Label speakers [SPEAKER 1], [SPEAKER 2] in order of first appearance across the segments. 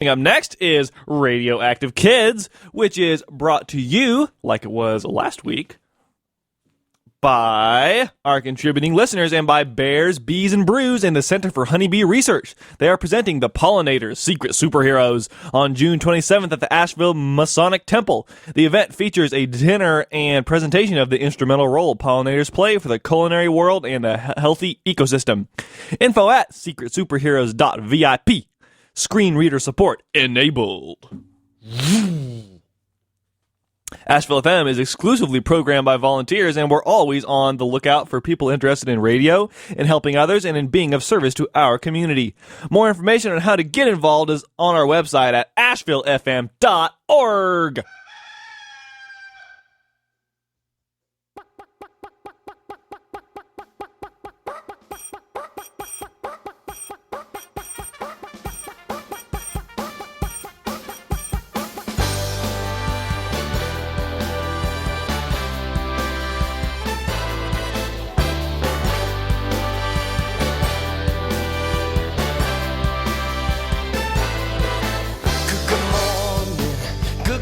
[SPEAKER 1] Up next is Radioactive Kids, which is brought to you, like it was last week, by our contributing listeners and by Bears, Bees, and Brews and the Center for Honeybee Research. They are presenting The Pollinators, Secret Superheroes on June 27th at the Asheville Masonic Temple. The event features a dinner and presentation of the instrumental role pollinators play for the culinary world and a healthy ecosystem. Info at secretsuperheroes.vip. Screen reader support enabled. Asheville FM is exclusively programmed by volunteers, and we're always on the lookout for people interested in radio, in helping others, and in being of service to our community. More information on how to get involved is on our website at ashevillefm.org.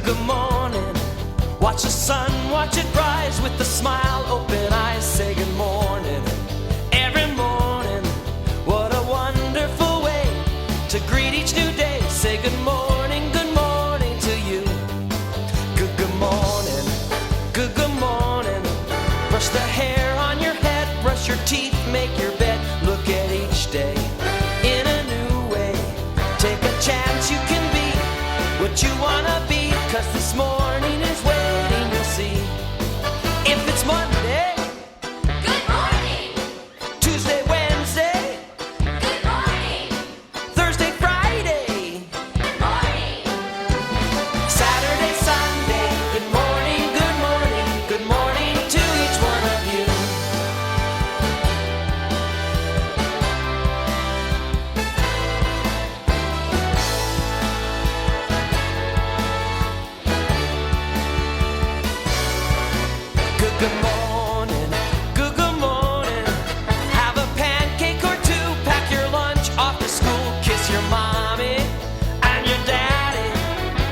[SPEAKER 2] Good morning, watch the sun, watch it rise with a smile, open eyes, say good morning. Every morning, what a wonderful way to greet each new day. Say good morning to you. Good morning, good morning. Brush the hair on your head, brush your teeth, make your bed. Look at each day in a new way. Take a chance, you can be what you wanna be. 'Cause this morning is waiting, you'll see. If it's Monday, good morning. Tuesday, Wednesday, good morning. Thursday, Friday, good morning. Saturday, Sunday, good morning, good morning. Good morning to each one of you. Good morning, good morning. Have a pancake or two, pack your lunch off to school, kiss your mommy and your daddy.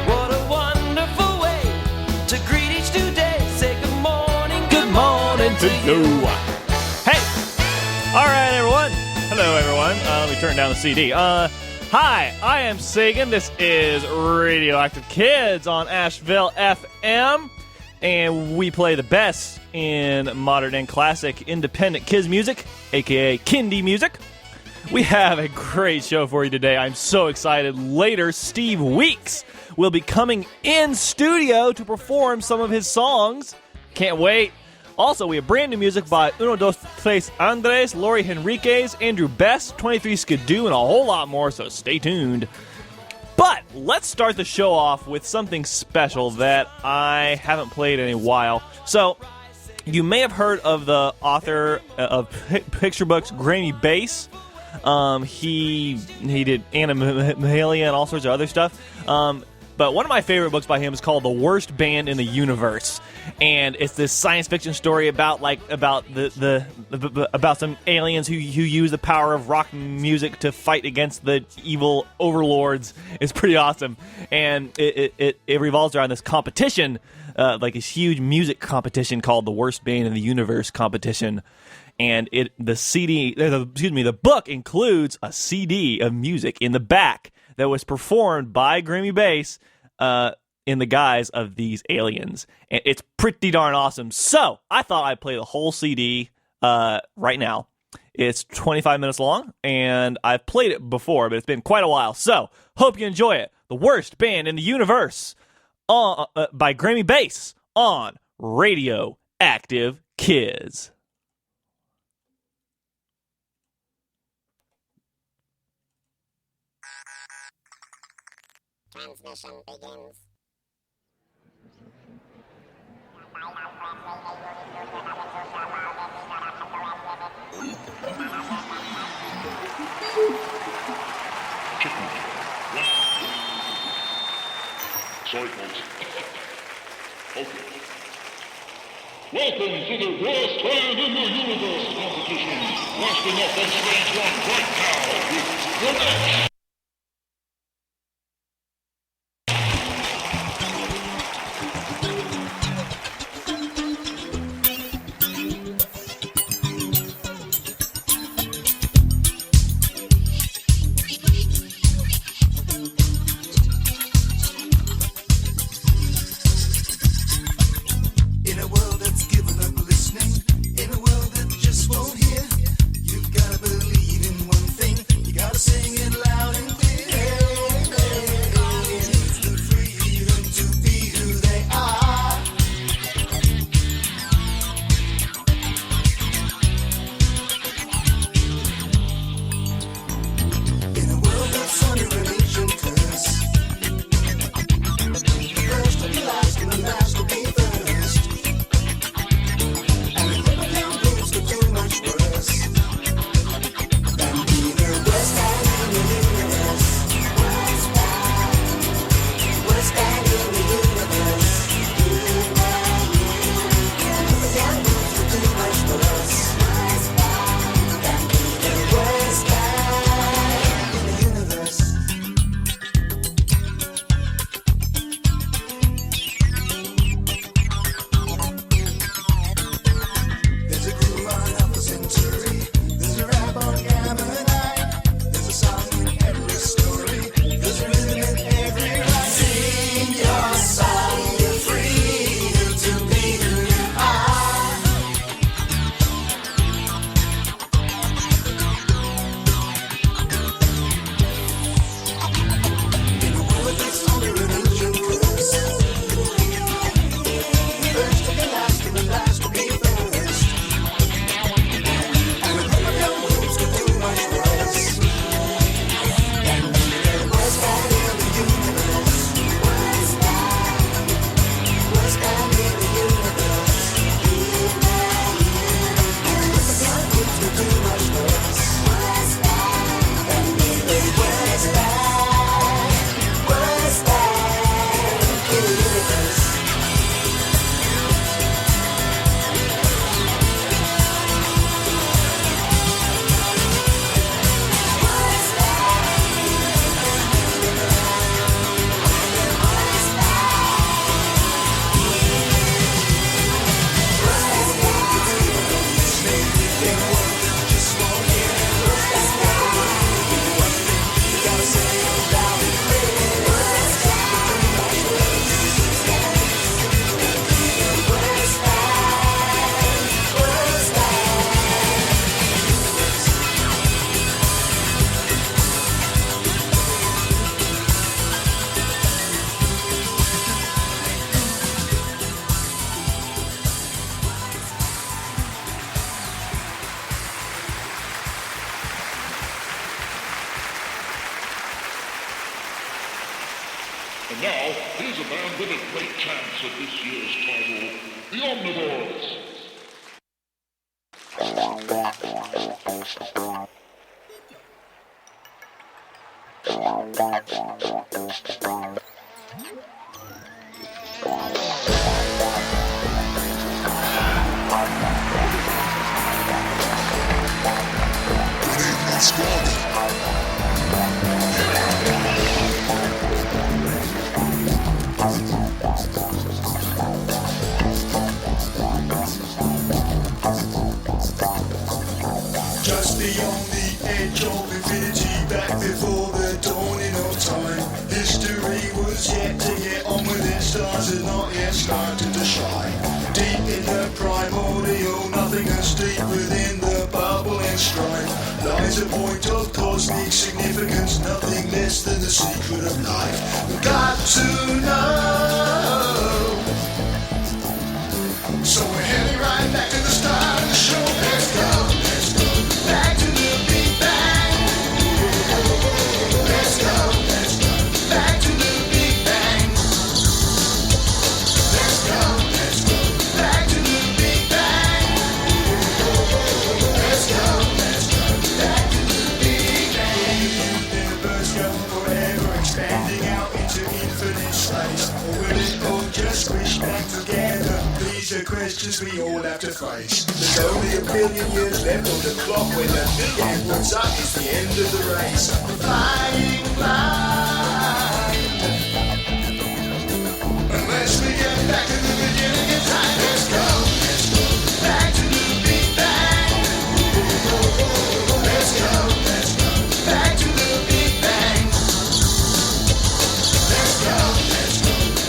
[SPEAKER 2] What a wonderful way to greet each new day. Say good morning to you.
[SPEAKER 1] Hey! All right, everyone. Hello, everyone. Let me turn down the CD. Hi, I am Sagan. This is Radioactive Kids on Asheville FM. And we play the best in modern and classic independent kids music, a.k.a. kindy music. We have a great show for you today. I'm so excited. Later, Steve Weeks will be coming in studio to perform some of his songs. Can't wait. Also, we have brand new music by Uno Dos Tres Andres, Lori Henriquez, Andrew Best, 23 Skidoo, and a whole lot more, so stay tuned. But let's start the show off with something special that I haven't played in a while. So, you may have heard of the author of picture books, Grammy Bass. He did Animalia and all sorts of other stuff. But one of my favorite books by him is called The Worst Band in the Universe, and it's this science fiction story about about some aliens who use the power of rock music to fight against the evil overlords. It's pretty awesome, and it revolves around this competition, like this huge music competition called The Worst Band in the Universe competition. And the book includes a CD of music in the back that was performed by Grammy Bass in the guise of these aliens. And it's pretty darn awesome. So I thought I'd play the whole CD right now. It's 25 minutes long, and I've played it before, but it's been quite a while. So hope you enjoy it. The Worst Band in the Universe by Grammy Bass on Radioactive Kids.
[SPEAKER 3] Transmission begins.
[SPEAKER 4] Sorry, folks. Okay. Welcome to the Worst Band in the Universe competition. Lasting up on stage one right now with the next. And now, here's a band with a great chance at this year's title, the Omnivores.
[SPEAKER 3] Just beyond the edge of infinity, back before the dawning of time, history was yet to get on with its stars had not yet started to shine. Deep in the primordial nothingness, deep within the bubble and strife, lies a point of cosmic significance, nothing less than the secret of life. We've got to know. So we're heading right back to the start of the show. Let's go. Back to the Big Bang. Let's go. Back to the Big Bang. Let's go. Back to the Big Bang. Let's go. Back to the Big Bang. The universe young forever, expanding out into infinite space. Or will it all just squish back together? These are questions we all have to face. There's only a billion years left on the clock. When the big end puts up, it's the end of the race. Flying blind. Unless we get back to the beginning of time, let's go. Back to the Big Bang. Let's go. Back to the Big Bang. Let's go.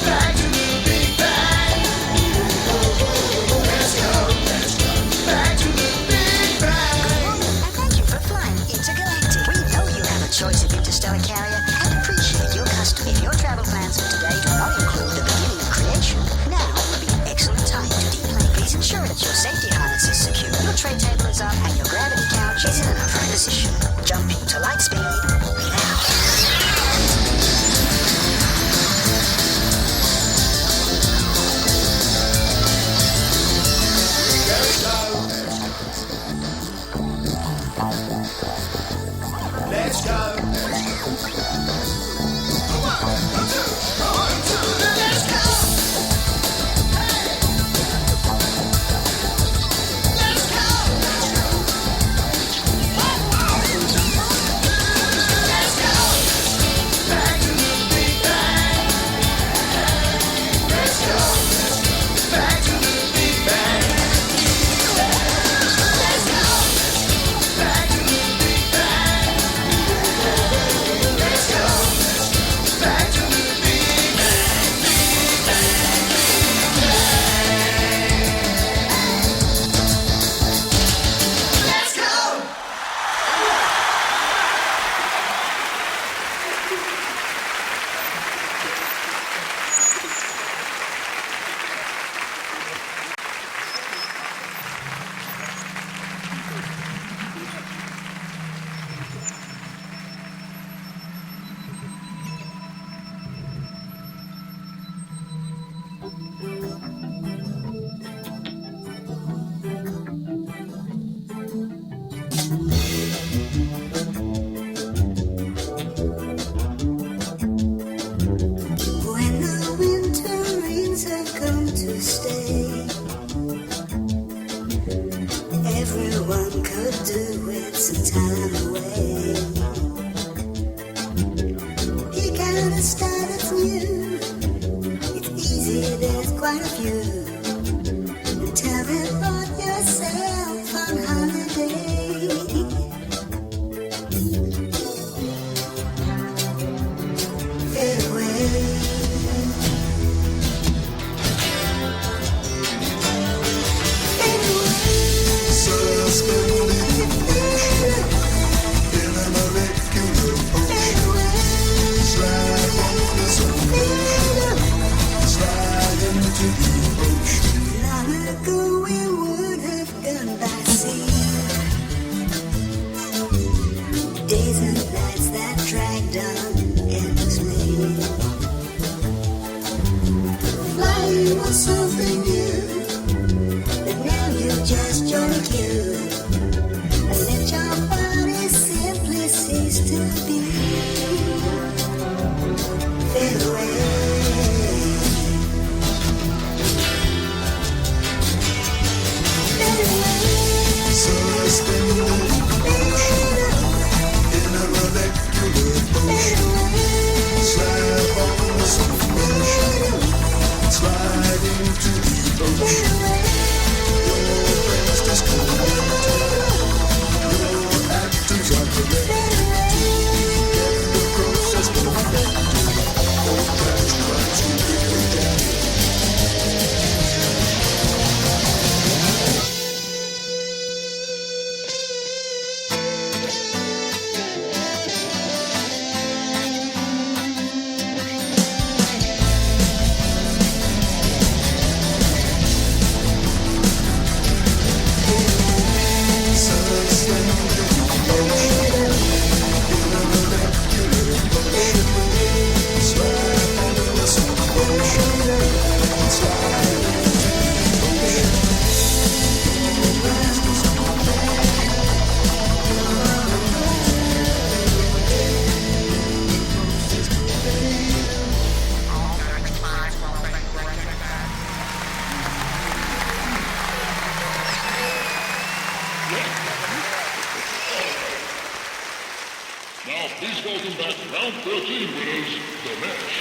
[SPEAKER 3] Back to the Big Bang. Let's go. Back to the Big Bang.
[SPEAKER 5] And thank you for flying intergalactic. We know you have a choice of interstellar carrier and appreciate your custom. If your travel plans for today do not include the beginning of creation, now would be an excellent time to deplane. Please ensure that your safety harness is secure, your tray table is up, and your gravity couch is in an upright position. Jumping to light speed now.
[SPEAKER 3] Let's go.
[SPEAKER 5] When the winter rains have come to stay, everyone could do with some time away. You gotta start it's new. It's easy, there's quite a few. And tell them about yourself on holiday.
[SPEAKER 3] In a molecular potion, slide on the
[SPEAKER 5] for something new. But now you just join the queue and let your body simply cease to be. Fade away. Fade away.
[SPEAKER 3] Suspended in a molecular motion. Slap on the soft motion. Slide into the ocean. Your brain's disconnected. Your atoms are collected. Get the process perfected. Oh, crash, crash, rejected.
[SPEAKER 4] Now, please welcome back round 13 winners, The Mesh.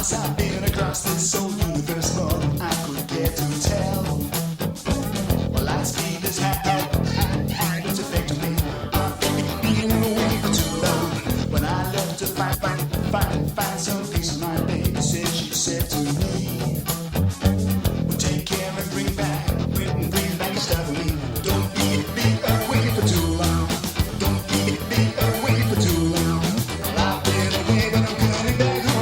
[SPEAKER 3] I've been across this whole universe more than I could care to tell. Well, light speed is it's affecting me. I've been away for too long. When I left to find some peace of mind, baby she said to me, well, take care and bring back your stuff for me. Don't be away for too long. Don't be away for too long. Well, I've been away, but I'm coming back home.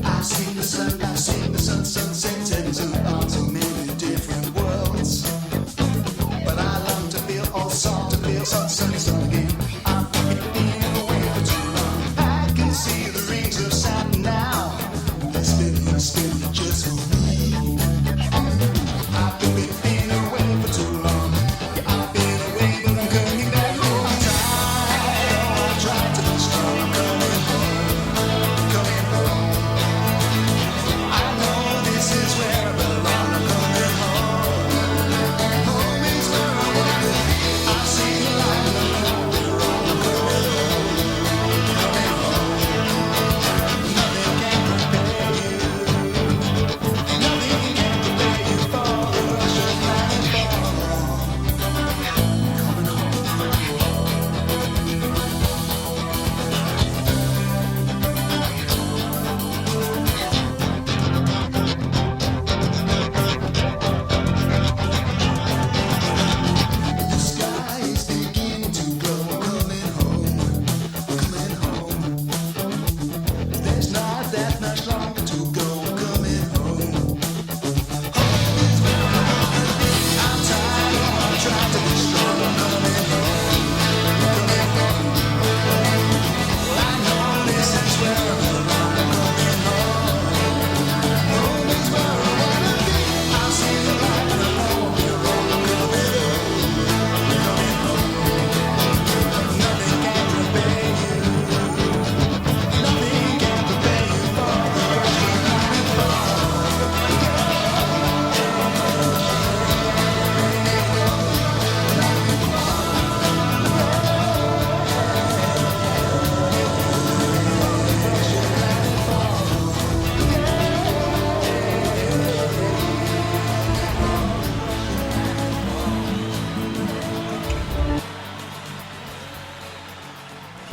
[SPEAKER 3] I've seen the sun, setting on so many different worlds. But I long to feel all salt, to feel sun again. I've been away for too long. I can see the rings of Saturn now. They're spinning just for me. I've been away for too long. Yeah, I've been away, but I'm coming back home. I tried to be strong. I'm coming home, coming home. I know this is where I belong. I'm coming home. Home is where I want to be. I see the light in the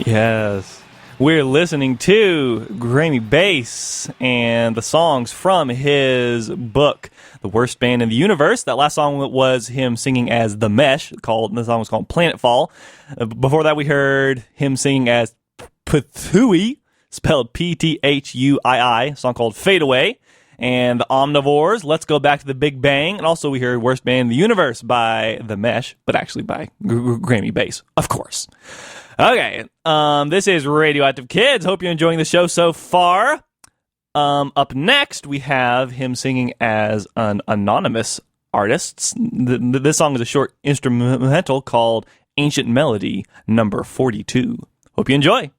[SPEAKER 1] Yes. We're listening to Grammy Bass and the songs from his book, The Worst Band in the Universe. That last song was him singing as The Mesh. The song was called Planetfall. Before that, we heard him singing as Pathui, spelled Pthui, a song called Fade Away. And the Omnivores, Let's Go Back to the Big Bang. And also we heard Worst Band in the Universe by The Mesh, but actually by Grammy Bass, of course. Okay, this is Radioactive Kids. Hope you're enjoying the show so far. Up next, we have him singing as an anonymous artist. This song is a short instrumental called Ancient Melody, number 42. Hope you enjoy.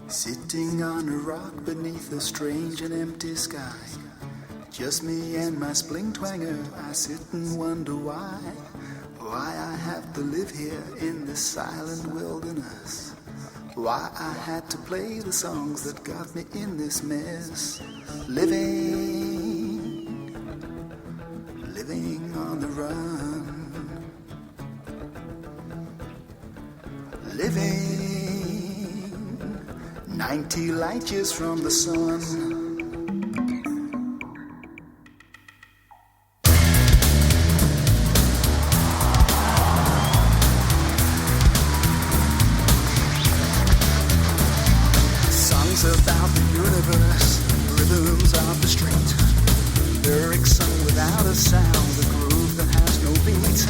[SPEAKER 3] Sitting on a rock beneath a strange and empty sky, just me and my spling twanger, I sit and wonder why I have to live here in this silent wilderness, why I had to play the songs that got me in this mess, living on the run, living 90 light years from the sun. Songs about the universe, rhythms of the street, lyrics sung without a sound, the groove that has no beat,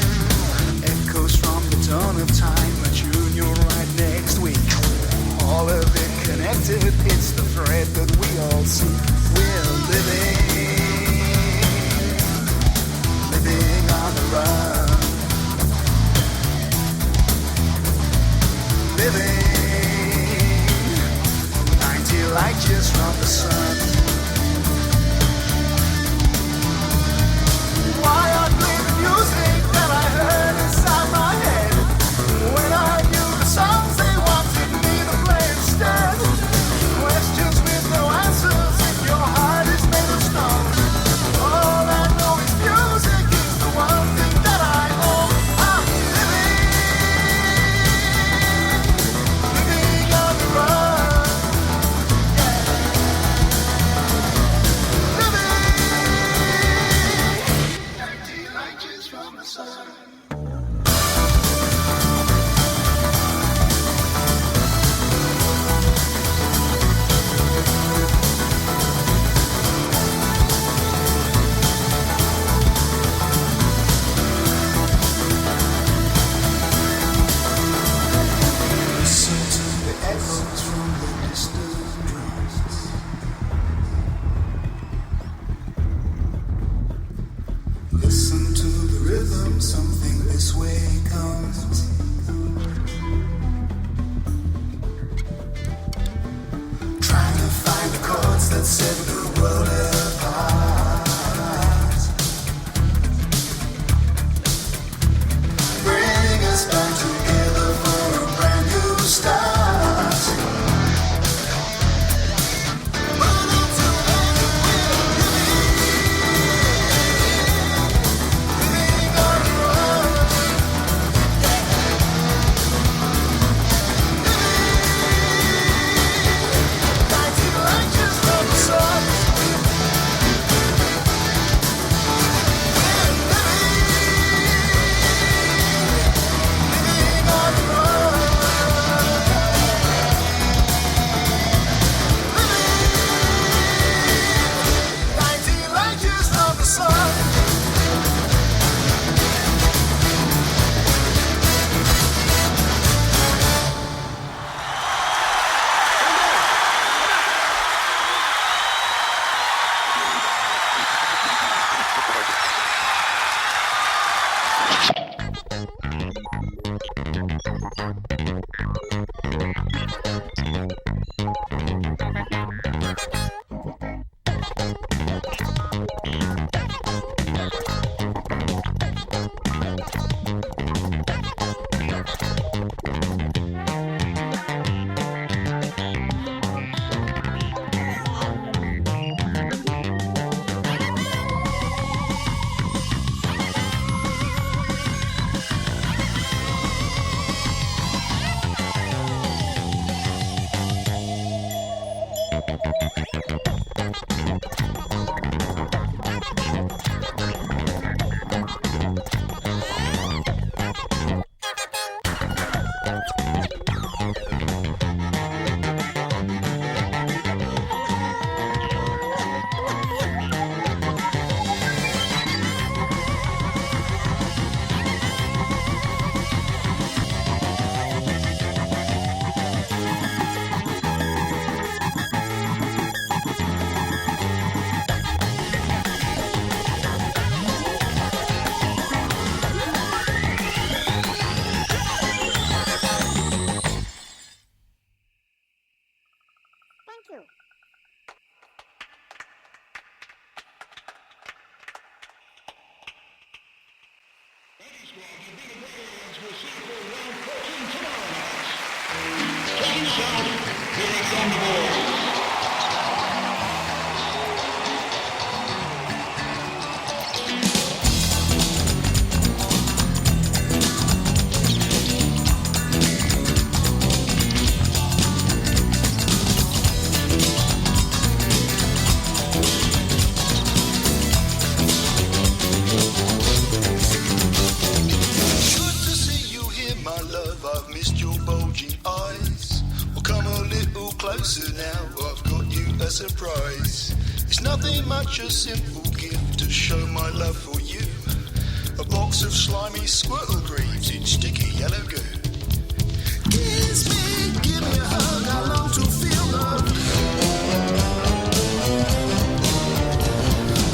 [SPEAKER 3] echoes from the dawn of time, a tune you'll write next week. All of it connected, it's the thread that we all see. We're living on the run, living 90 light years from the sun. Why I play the music that I heard inside my head when I knew the songs they wanted me to play instead. Questions with no answers if your heart is made of stone. All I know is music is the one thing that I own. I'm living on the run, living 90 light years from the sun. Listen to the echoes from the distant drums. Listen to the rhythm, something this way comes. Good to see you here, my love. I've missed your bulging eyes. Well, come a little closer now. I've got you a surprise. It's nothing much, a simple gift to show my love for you. A box of slimy squirtle greaves in sticky yellow goo. Kiss me, give me a hug. I long to feel love.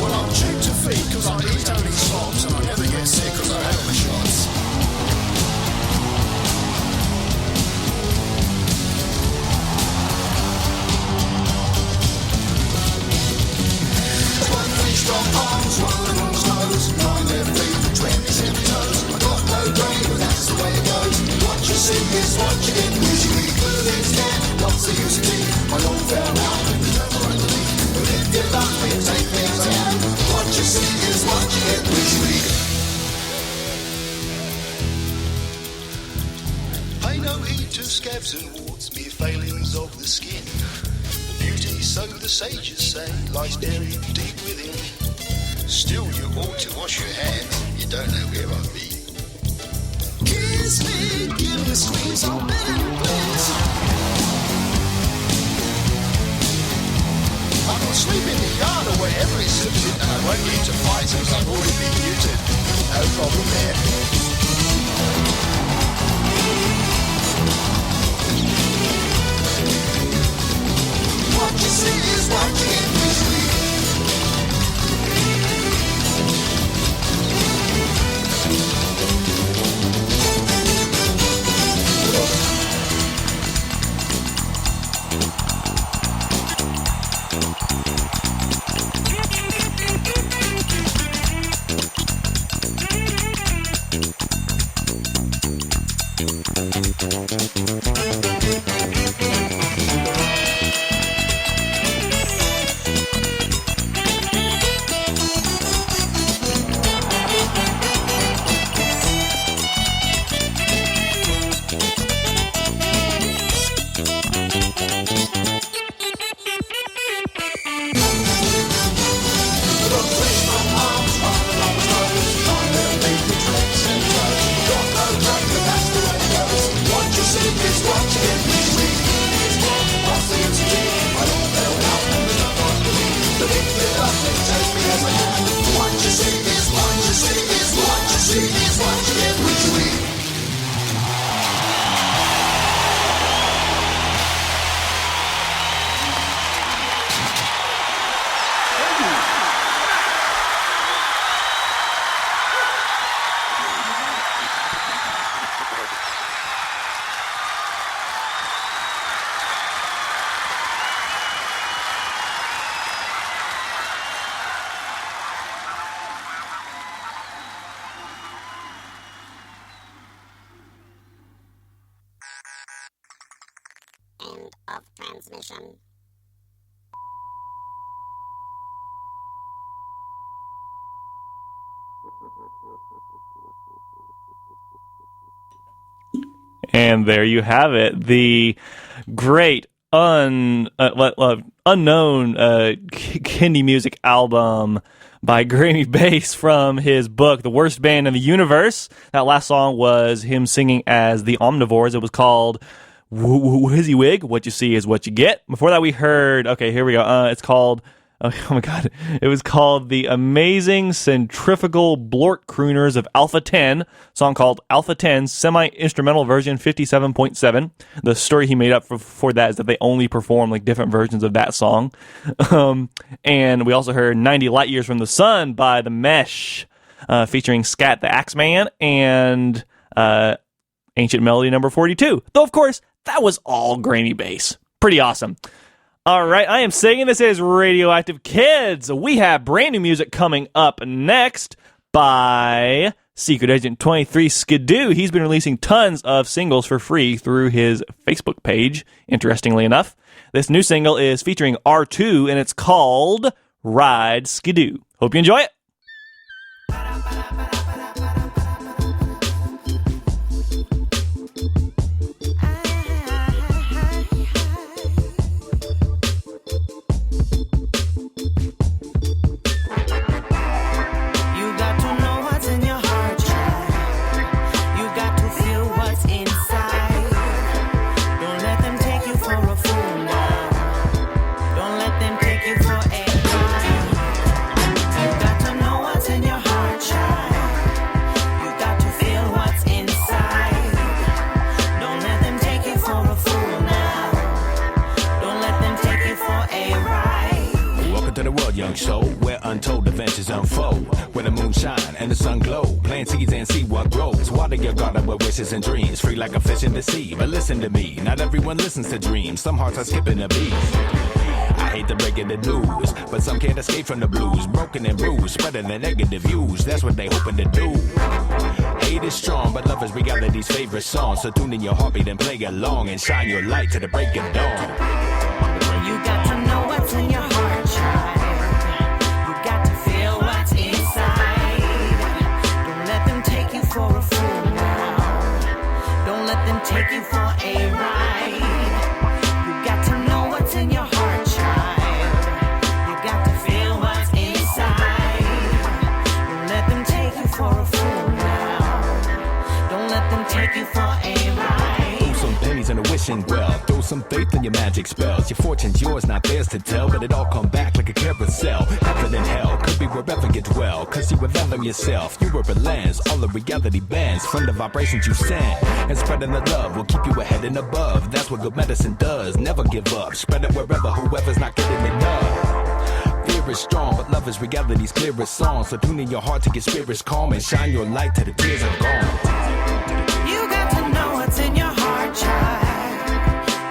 [SPEAKER 3] Well, I'm cheap to feed because I eat only slops and I never get sick because I have my shots. One three strong arms, one long nose, nine left feet, 27 toes. I got no brain, but that's the way it goes. What you see is what you get. Usually good is dead. What's the use of tea? My long farewell, and you never underneath. But if you love me, take me as I am. What you see is what you get. Usually. Pay no heed to scabs and warts, mere failings of the skin. Beauty, so the sages say, lies buried deep within. Still, you ought to wash your hands. You don't know where I've been. Kiss me, give me a squeeze, I'll beg you, please. I will sleep in the yard or wherever it suits it, and I won't need to fight since I've already been neutered. No problem there. What you see is what you get usually.
[SPEAKER 6] End of transmission.
[SPEAKER 1] And there you have it. The great unknown indie music album by Grammy Bass from his book, The Worst Band in the Universe. That last song was him singing as the Omnivores. It was called WYZZY-WIG, What You See Is What You Get. Before that we heard, okay, here we go. It's called, oh my god, it was called The Amazing Centrifugal Blort Crooners of Alpha 10, song called Alpha 10 Semi-Instrumental Version 57.7. The story he made up for that is that they only perform like different versions of that song. And we also heard 90 Light Years from the Sun by The Mesh, featuring Scat the Axeman, and Ancient Melody number 42. Though, of course, that was all Grammy Bass. Pretty awesome. All right, I am saying this is Radioactive Kids. We have brand new music coming up next by Secret Agent 23 Skidoo. He's been releasing tons of singles for free through his Facebook page, interestingly enough. This new single is featuring R2, and it's called Ride Skidoo. Hope you enjoy it.
[SPEAKER 7] Young soul, where untold adventures unfold, where the moon shine and the sun glow. Plant seeds and see what grows. Water your garden with wishes and dreams, free like a fish in the sea. But listen to me, not everyone listens to dreams. Some hearts are skipping a beat. I hate to break it the news, but some can't escape from the blues. Broken and bruised, spreading the negative views. That's what they hoping to do. Hate is strong, but love is reality's favorite song. So tune in your heartbeat and play along, and shine your light to the break of dawn.
[SPEAKER 2] You got to know what's in your heart, child. Take you for a ride. You got to know what's in your heart, child. You got to feel what's inside. Don't let them take you for a fool now. Don't let them take you for a ride.
[SPEAKER 7] Throw some pennies in a wishing well. Throw some faith in your magic spells. Your fortune's yours, not theirs to tell. But it all come back like a carousel. Heaven and hell could be wherever you dwell. Cause you reveal them yourself. You were a lens, all the reality bends from the vibrations you send. And spreading the love will keep you ahead and above. That's what good medicine does. Never give up. Spread it wherever, whoever's not getting enough. Fear is strong, but love is reality's clearest song. So tune in your heart to get spirits calm and shine your light till the tears are gone.
[SPEAKER 2] You got to know what's in your heart, child.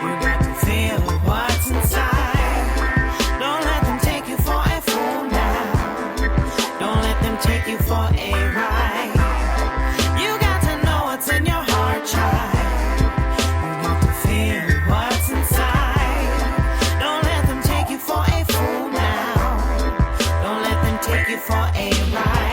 [SPEAKER 2] You got to feel what's inside. Don't let them take you for a fool now. Don't let them take you for a ride. You got to know what's in your heart, child. You got to feel what's inside. Don't let them take you for a fool now. Don't let them take you for a ride.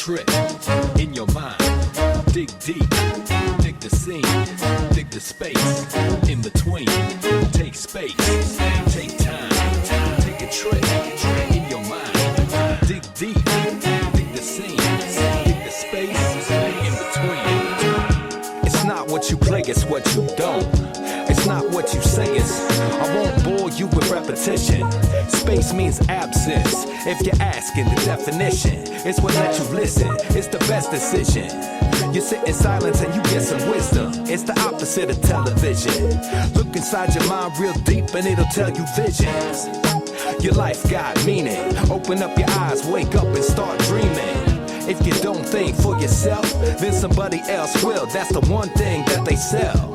[SPEAKER 7] trip in your mind. Dig deep, dig the scene, dig the space in between. Take space, take time, take a trip in your mind. Dig deep, dig the scene, dig the space in between. It's not what you play, it's what you don't. It's not what you say, it's I won't bore you with repetition. Space means absence. If you're asking the definition, it's what lets you listen. It's the best decision. You sit in silence and you get some wisdom. It's the opposite of television. Look inside your mind real deep and it'll tell you visions. Your life got meaning. Open up your eyes, wake up and start dreaming. If you don't think for yourself, then somebody else will. That's the one thing that they sell.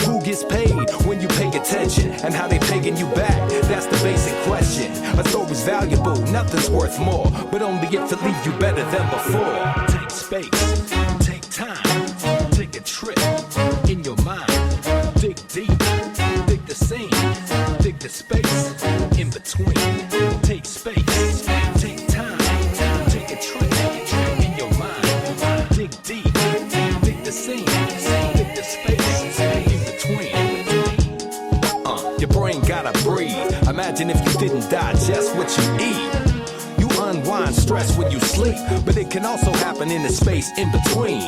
[SPEAKER 7] Who gets paid when you pay attention? And how they paying you back? That's the basic question. A story's valuable, nothing's worth more, but only if it leaves you better than before. Take space, take time, take a trip in your mind. Dig deep, dig the scene, dig the space in between. Take space, take time, take a trip in your mind. Dig deep, dig the scene, dig the space in between. Your brain gotta breathe. Imagine if you didn't digest what you eat. You unwind stress when you sleep, but it can also happen in the space in between.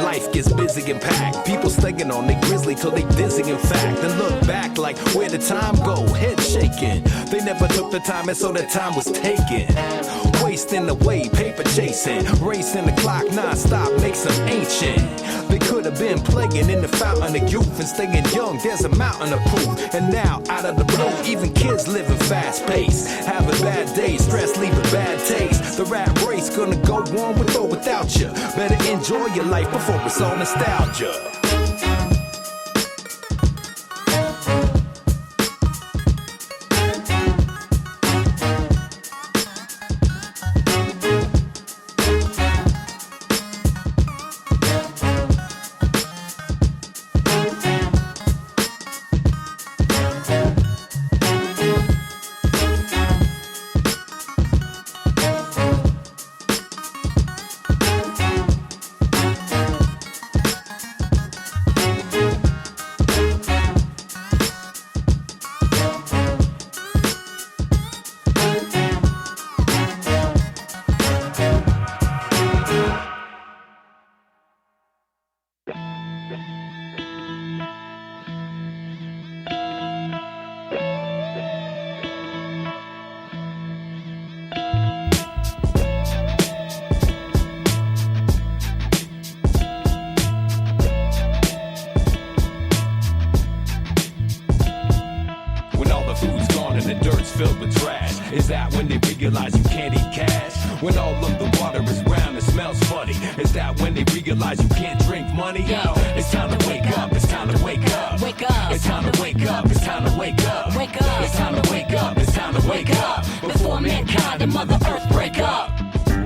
[SPEAKER 7] Life gets busy and packed. People staying on they grizzly till they dizzy in fact. And look back like where the time go, head shaking. They never took the time and so the time was taken. Wasting away, paper chasing, racing the clock non-stop makes them ancient. They could have been playing in the fountain of youth and staying young, there's a mountain of proof. And now, out of the blue, even kids living fast paced, having bad days, stress leaving bad taste. The rat race gonna go on with or without you. Better enjoy your life before it's all nostalgia. Filled with trash. Is that when they realize you can't eat cash? When all of the water is brown and smells funny? Is that when they realize you can't drink money? Yo, it's time to wake up, it's time to wake up. Wake up. It's time to wake up, it's time to wake up. Wake up. It's time to wake up, it's time to wake up. Before mankind and Mother Earth break up.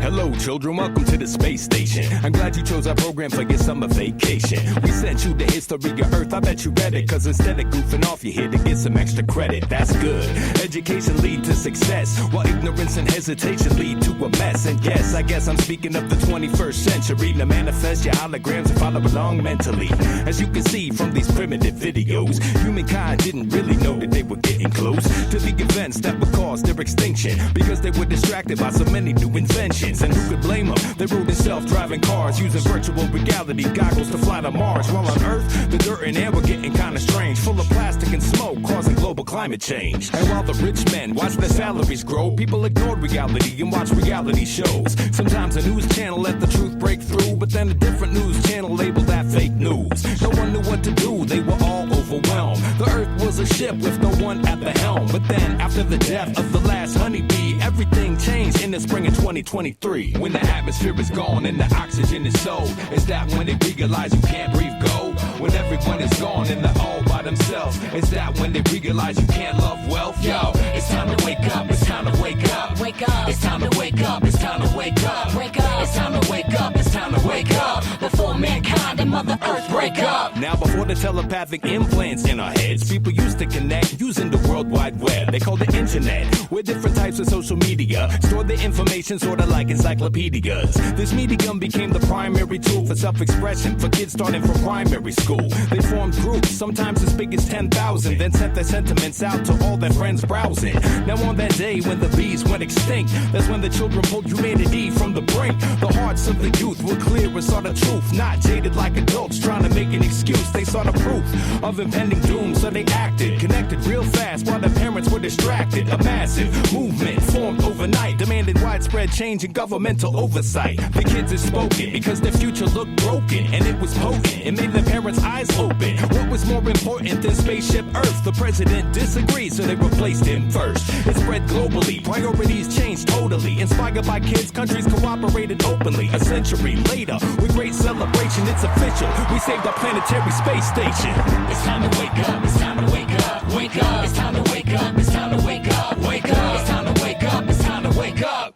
[SPEAKER 7] Hello, children. Welcome to the space station. I'm glad you chose our program for your summer vacation. We sent you the history of Earth. I bet you read it, cause instead of goofing off, you're here to get some extra credit. That's good. Education lead to success, while ignorance and hesitation lead to a mess. And yes, I guess I'm speaking of the 21st century. To manifest your holograms and follow along mentally. As you can see from these primitive videos, humankind didn't really know that they were getting close to the events that would cause their extinction, because they were distracted by so many new inventions. And who could blame them? They rode in self-driving cars, using virtual reality goggles to fly to Mars. While on Earth, the dirt and air were getting kinda strange, full of plastic and smoke, causing global climate change. And while the rich men watched their salaries grow, people ignored reality and watched reality shows. Sometimes a news channel let the truth break through, but then a different news channel labeled that fake news. No one knew what to do, they were all overwhelmed. The Earth was a ship with no one at the helm. But then, after the death of the last honeybee, everything changed in the spring of 2023. When the atmosphere is gone and the oxygen is sold, is that when they realize you can't breathe gold? When everyone is gone and they're all by themselves, is that when they realize you can't love wealth? Yo, it's time to wake up, it's time to wake up. Wake up. It's time to wake up, it's time to wake up. Wake up. It's time to wake up, it's time to wake up. Before mankind and Mother Earth break up. Now before the telepathic implants in our heads, people used to connect using the World Wide Web. They called it internet, where different types of social media stored their information sort of like encyclopedias. This medium became the primary tool for self-expression for kids starting from primary school. They formed groups, sometimes as big as 10,000, then sent their sentiments out to all their friends browsing. Now on that day when the bees went extinct, that's when the children pulled humanity from the brink. The hearts of the youth were clear and saw the truth, not jaded like adults trying to make an excuse. They saw the proof of impending doom, so they acted, connected real real fast while the parents were distracted. A massive movement formed overnight, demanded widespread change in governmental oversight. The kids had spoken because their future looked broken, and it was potent. It made the parents' eyes open. What was more important than spaceship Earth? The president disagreed, so they replaced him first. It spread globally, priorities changed totally. Inspired by kids, countries cooperated openly. A century later, with great celebration, it's official. We saved our planetary space station. It's time to wake up, it's time to wake up, wake up. It's time to wake up, it's time to wake up, wake up. It's time to wake up, it's time to wake up.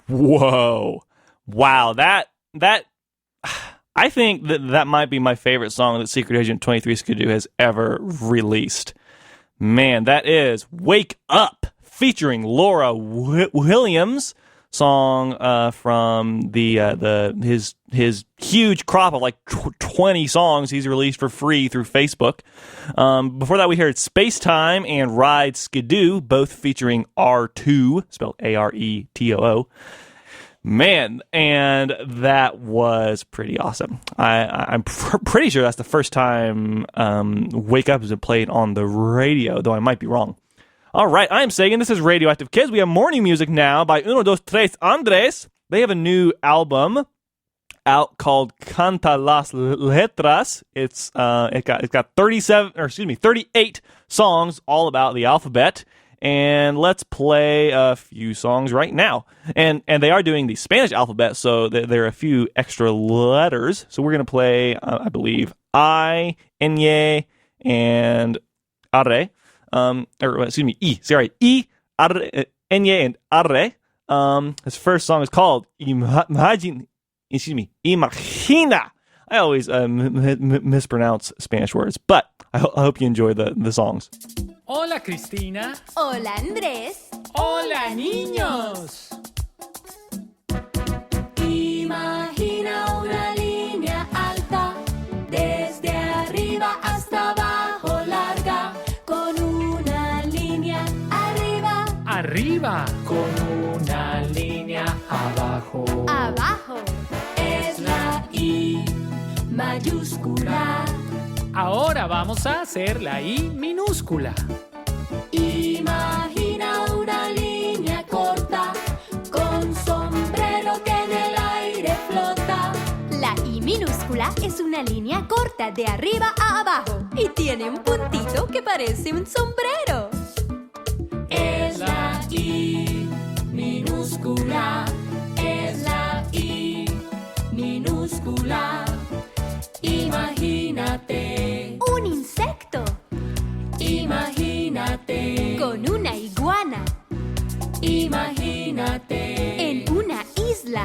[SPEAKER 1] Whoa. Wow, that I think that might be my favorite song that Secret Agent 23 Skidoo has ever released. Man, that is Wake Up, featuring Laura Williams, song from his huge crop of like 20 songs he's released for free through Facebook. Before that, we heard Spacetime and Ride Skidoo, both featuring R2, spelled Aretoo. Man, and that was pretty awesome. I'm pretty sure that's the first time Wake Up has been played on the radio, though I might be wrong. All right, I'm Sagan. This is Radioactive Kids. We have morning music now by Uno Dos Tres Andres. They have a new album out called Canta las Letras. It's got 38 songs all about the alphabet. And let's play a few songs right now. And they are doing the Spanish alphabet, so there are a few extra letters. So we're going to play, I believe, I, N, and Arre. I, Arre, N, and Arre. His first song is called Imagina. I always mispronounce Spanish words, but I hope you enjoy the songs.
[SPEAKER 8] Hola Cristina.
[SPEAKER 9] Hola Andrés.
[SPEAKER 8] Hola niños.
[SPEAKER 9] Imagina una línea alta, desde arriba hasta abajo larga, con una línea arriba.
[SPEAKER 8] Arriba. Con una línea abajo.
[SPEAKER 9] Abajo. Es la I mayúscula.
[SPEAKER 8] Ahora vamos a hacer la I minúscula.
[SPEAKER 9] Imagina una línea corta con sombrero que en el aire flota. La I minúscula es una línea corta de arriba a abajo y tiene un puntito que parece un sombrero. Es la I minúscula. Es la I minúscula. Imagínate un insecto. Imagínate con una iguana. Imagínate en una isla.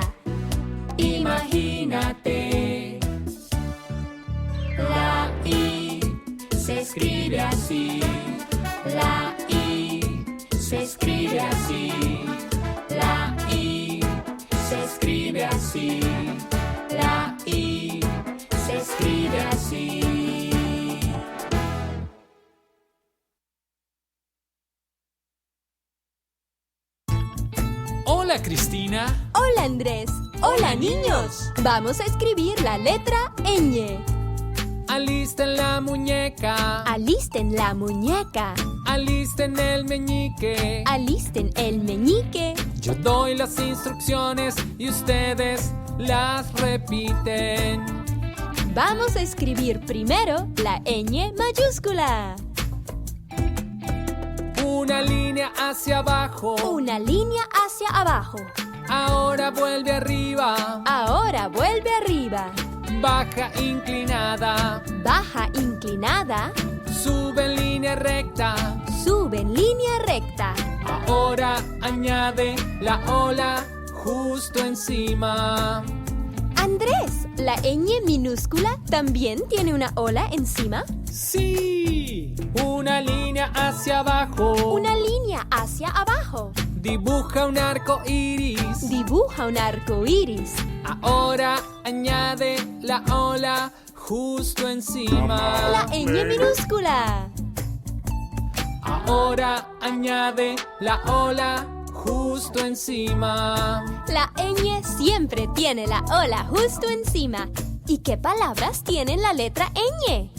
[SPEAKER 9] Imagínate. La I se escribe así. La I se escribe así. La I se escribe así. La I se escribe así.
[SPEAKER 8] Hola Cristina.
[SPEAKER 9] Hola Andrés. Hola niños. Vamos a escribir la letra ñ.
[SPEAKER 8] Alisten la muñeca.
[SPEAKER 9] Alisten la muñeca.
[SPEAKER 8] Alisten el meñique.
[SPEAKER 9] Alisten el meñique.
[SPEAKER 8] Yo doy las instrucciones y ustedes las repiten.
[SPEAKER 9] Vamos a escribir primero la ñ mayúscula.
[SPEAKER 8] Una línea hacia abajo.
[SPEAKER 9] Una línea hacia abajo.
[SPEAKER 8] Ahora vuelve arriba.
[SPEAKER 9] Ahora vuelve arriba.
[SPEAKER 8] Baja inclinada.
[SPEAKER 9] Baja inclinada.
[SPEAKER 8] Sube en línea recta.
[SPEAKER 9] Sube en línea recta.
[SPEAKER 8] Ahora añade la ola justo encima.
[SPEAKER 9] Andrés, ¿la ñ minúscula también tiene una ola encima?
[SPEAKER 8] ¡Sí! Una línea hacia abajo.
[SPEAKER 9] Una línea hacia abajo.
[SPEAKER 8] Dibuja un arco iris.
[SPEAKER 9] Dibuja un arco iris.
[SPEAKER 8] Ahora añade la ola justo encima.
[SPEAKER 9] La ñ minúscula.
[SPEAKER 8] Ahora añade la ola justo encima.
[SPEAKER 9] La ñ siempre tiene la ola justo encima. ¿Y qué palabras tienen la letra ñ?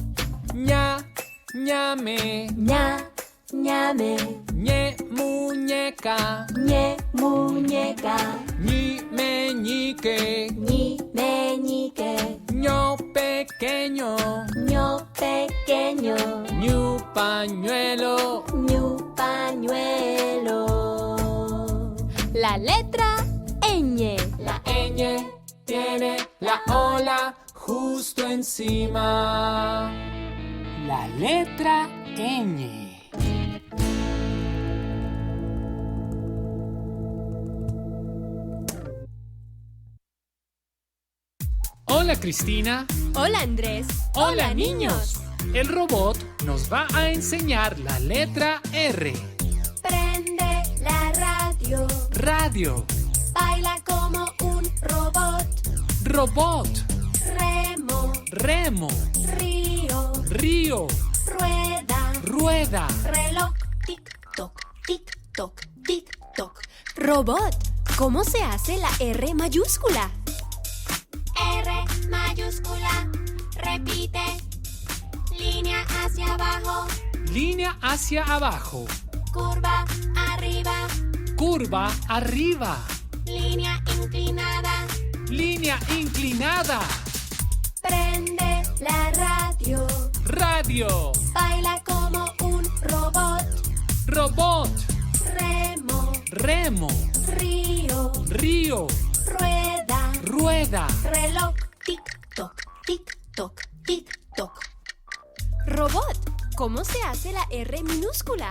[SPEAKER 8] Ña, ñame.
[SPEAKER 9] Ña, ñame,
[SPEAKER 8] ñe muñeca,
[SPEAKER 9] ñe muñeca,
[SPEAKER 8] ñi meñique,
[SPEAKER 9] ñi meñique,
[SPEAKER 8] ño pequeño,
[SPEAKER 9] ño pequeño,
[SPEAKER 8] ñu pañuelo.
[SPEAKER 9] ñu pañuelo. La letra ñ.
[SPEAKER 8] La ñ tiene la ola justo encima. La letra ñ. Hola Cristina.
[SPEAKER 9] Hola Andrés.
[SPEAKER 8] Hola niños. El robot nos va a enseñar la letra R.
[SPEAKER 9] Prende la radio.
[SPEAKER 8] Radio.
[SPEAKER 9] Baila como un robot.
[SPEAKER 8] Robot.
[SPEAKER 9] Remo.
[SPEAKER 8] Remo.
[SPEAKER 9] Río.
[SPEAKER 8] Río.
[SPEAKER 9] Rueda.
[SPEAKER 8] Rueda.
[SPEAKER 9] Reloj. Tic-toc. Tic-toc. Tic-toc. Robot. ¿Cómo se hace la R mayúscula? R mayúscula. Repite. Línea hacia abajo.
[SPEAKER 8] Línea hacia abajo.
[SPEAKER 9] Curva arriba.
[SPEAKER 8] Curva arriba.
[SPEAKER 9] Línea inclinada.
[SPEAKER 8] Línea inclinada.
[SPEAKER 9] Prende la radio.
[SPEAKER 8] Radio.
[SPEAKER 9] Baila como un robot.
[SPEAKER 8] Robot.
[SPEAKER 9] Remo.
[SPEAKER 8] Remo.
[SPEAKER 9] Río.
[SPEAKER 8] Río.
[SPEAKER 9] Rueda.
[SPEAKER 8] Rueda.
[SPEAKER 9] Reloj. Tic-toc. Tic-toc. Tic-toc. Robot. ¿Cómo se hace la R minúscula?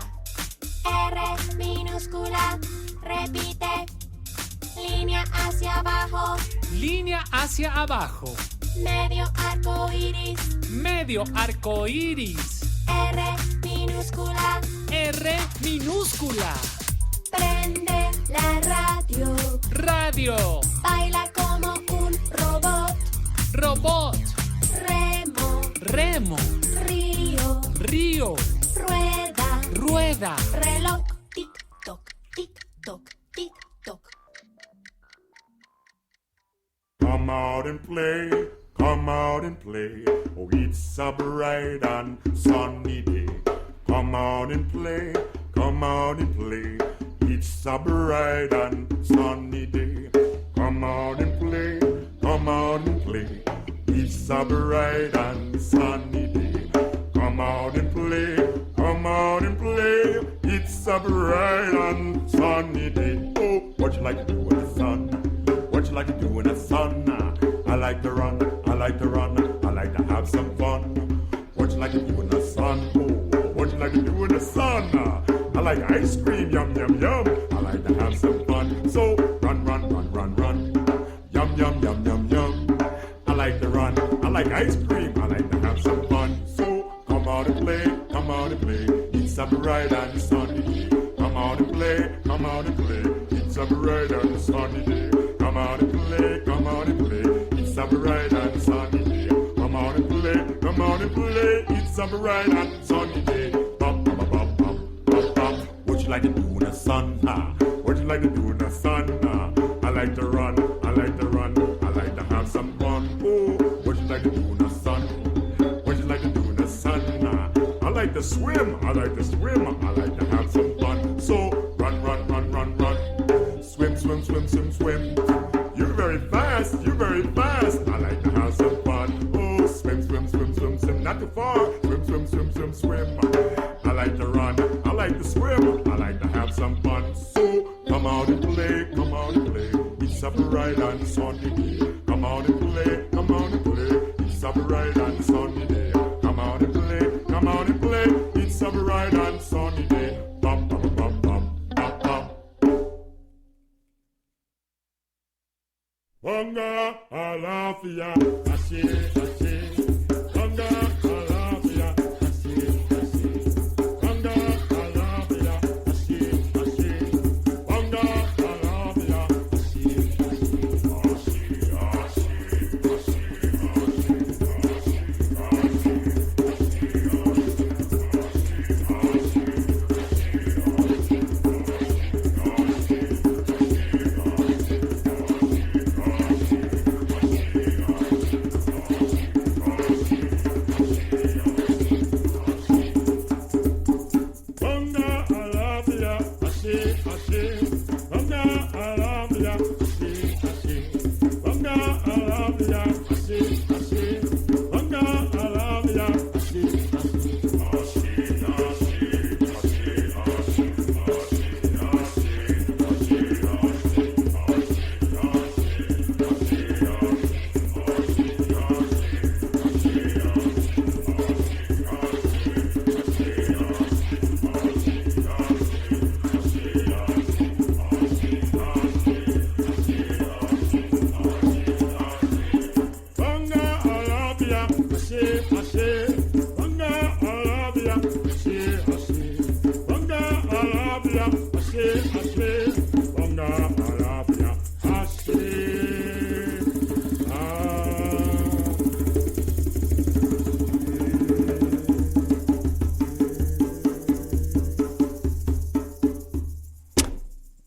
[SPEAKER 9] R minúscula. Repite. Línea hacia abajo.
[SPEAKER 8] Línea hacia abajo.
[SPEAKER 9] Medio arco iris.
[SPEAKER 8] Medio arco iris.
[SPEAKER 9] R minúscula.
[SPEAKER 8] R minúscula.
[SPEAKER 9] Prende la radio.
[SPEAKER 8] Radio.
[SPEAKER 9] Baila como un robot.
[SPEAKER 8] Robot.
[SPEAKER 9] Remo.
[SPEAKER 8] Remo.
[SPEAKER 9] Río.
[SPEAKER 8] Río.
[SPEAKER 9] Rueda.
[SPEAKER 8] Rueda.
[SPEAKER 9] Reloj. Tic-toc. Tic-toc. Tic-toc.
[SPEAKER 3] Come out and play, come out and play. Oh, it's a bright and sunny day. Come out and play, come out and play. It's a bright and sunny day. Come out and play, come out and play. It's a bright and sunny day. Come out and play, come out and play. It's a bright and sunny day. Oh, what you like to do in the sun? What you like to do in the sun? I like to run, I like to run, I like to have some fun. What you like to do in the sun? Oh, what you like to do in the sun? I like ice cream, yum, yum, yum. I like to have some fun. So run, run, run, run, run. Yum, yum, yum, yum, yum. I like to run, I like ice cream, I like to have some fun. So come out and play, come out and play. It's a bright and sunny day. Come out and play, come out and play. It's a bright and sunny day. Come out and play, come out and play. It's a bright and sunny day. Come out and play, come out and play. It's a bright and sunny day. Bop, bop, bop, bop, bop, bop. What you like to do in the sun? What you like to do in the sun? I like to run, I like to run, I like to have some fun. Oh, what you like to do in the sun? What you like to do in the sun? I like to swim, I like to swim, I like to have some fun. So run, run, run, run, run. Swim, swim, swim, swim, swim. You're very fast, you're very fast. I like to have some fun. Oh, swim, swim, swim, swim, swim. Not too far. Swim, swim, swim, swim, swim. I like to run, I like to swim. I like to have some fun. So come out and play, come out and play. It's a bright and sunny day. Come out and play, come out and play. It's a bright and sunny day. Come out and play, come out and play. It's a bright and sunny day. Bum, bum, bum, bum, bum, bum. Wanga alafia, ashe, ashe. Wanga alafia, ashe, ashe. Wanga alafia, ashe, ashe. Wanga alafia, ashe, ashe. Ashe, ashe,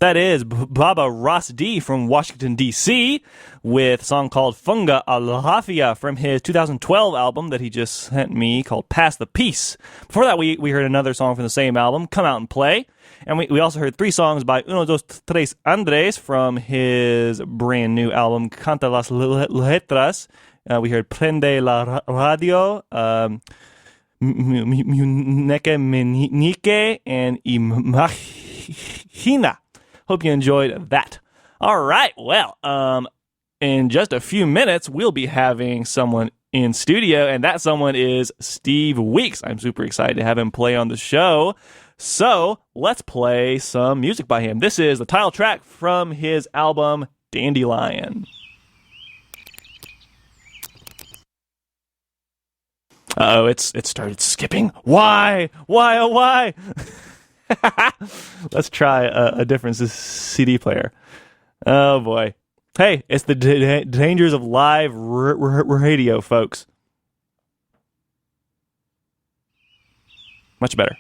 [SPEAKER 1] That is Baba Ross D from Washington, D.C. with a song called Funga Alhafia from his 2012 album that he just sent me called Pass the Peace. Before that, we heard another song from the same album, Come Out and Play. And we also heard 3 songs by Uno, Dos, Tres Andres from his brand new album, Canta las Letras. We heard Prende la Radio, Muneke Menike, and Imagina. Hope you enjoyed that. All right, well, in just a few minutes, we'll be having someone in studio, and that someone is Steve Weeks. I'm super excited to have him play on the show. So let's play some music by him. This is the title track from his album, Dandelion. Uh-oh, it started skipping. Why? Why, oh, why? Let's try a different CD player. Oh, boy. Hey, it's the dangers of live radio, folks. Much better.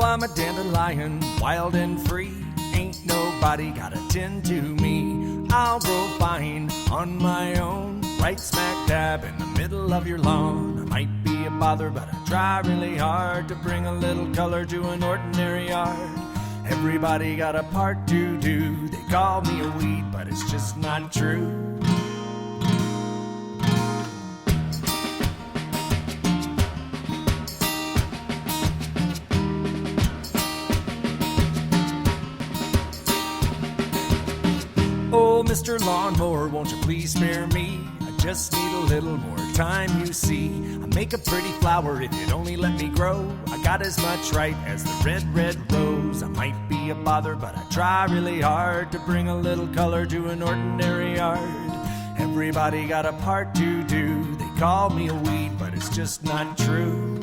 [SPEAKER 2] I'm a dandelion, wild and free. Ain't nobody gotta tend to me. I'll grow fine on my own, right smack dab in the middle of your lawn. I might be a bother, but I try really hard to bring a little color to an ordinary yard. Everybody got a part to do. They call me a weed, but it's just not true. Oh, Mr. Lawnmower, won't you please spare me? I just need a little more time, you see. I make a pretty flower if you'd only let me grow. I got as much right as the red, red rose. I might be a bother, but I try really hard to bring a little color to an ordinary yard. Everybody got a part to do. They call me a weed, but it's just not true.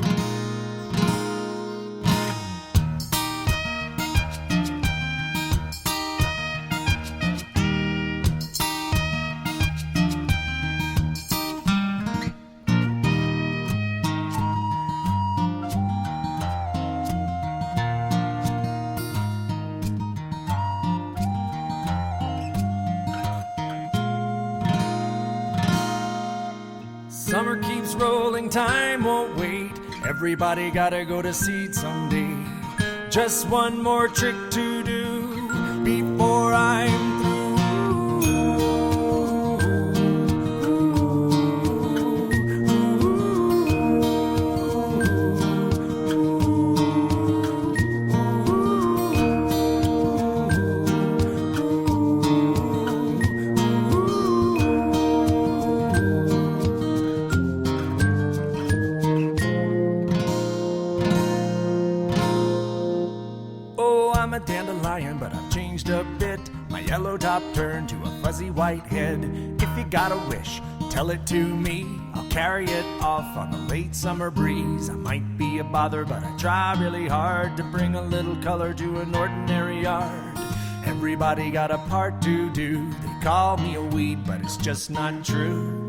[SPEAKER 2] Summer keeps rolling, time won't wait. Everybody gotta go to seed someday. Just one more trick to do before I'm through. Dandelion, but I've changed a bit. My yellow top turned to a fuzzy white head. If you got a wish, tell it to me. I'll carry it off on a late summer breeze. I might be a bother, but I try really hard to bring a little color to an ordinary yard. Everybody got a part to do. They call me a weed, but it's just not true.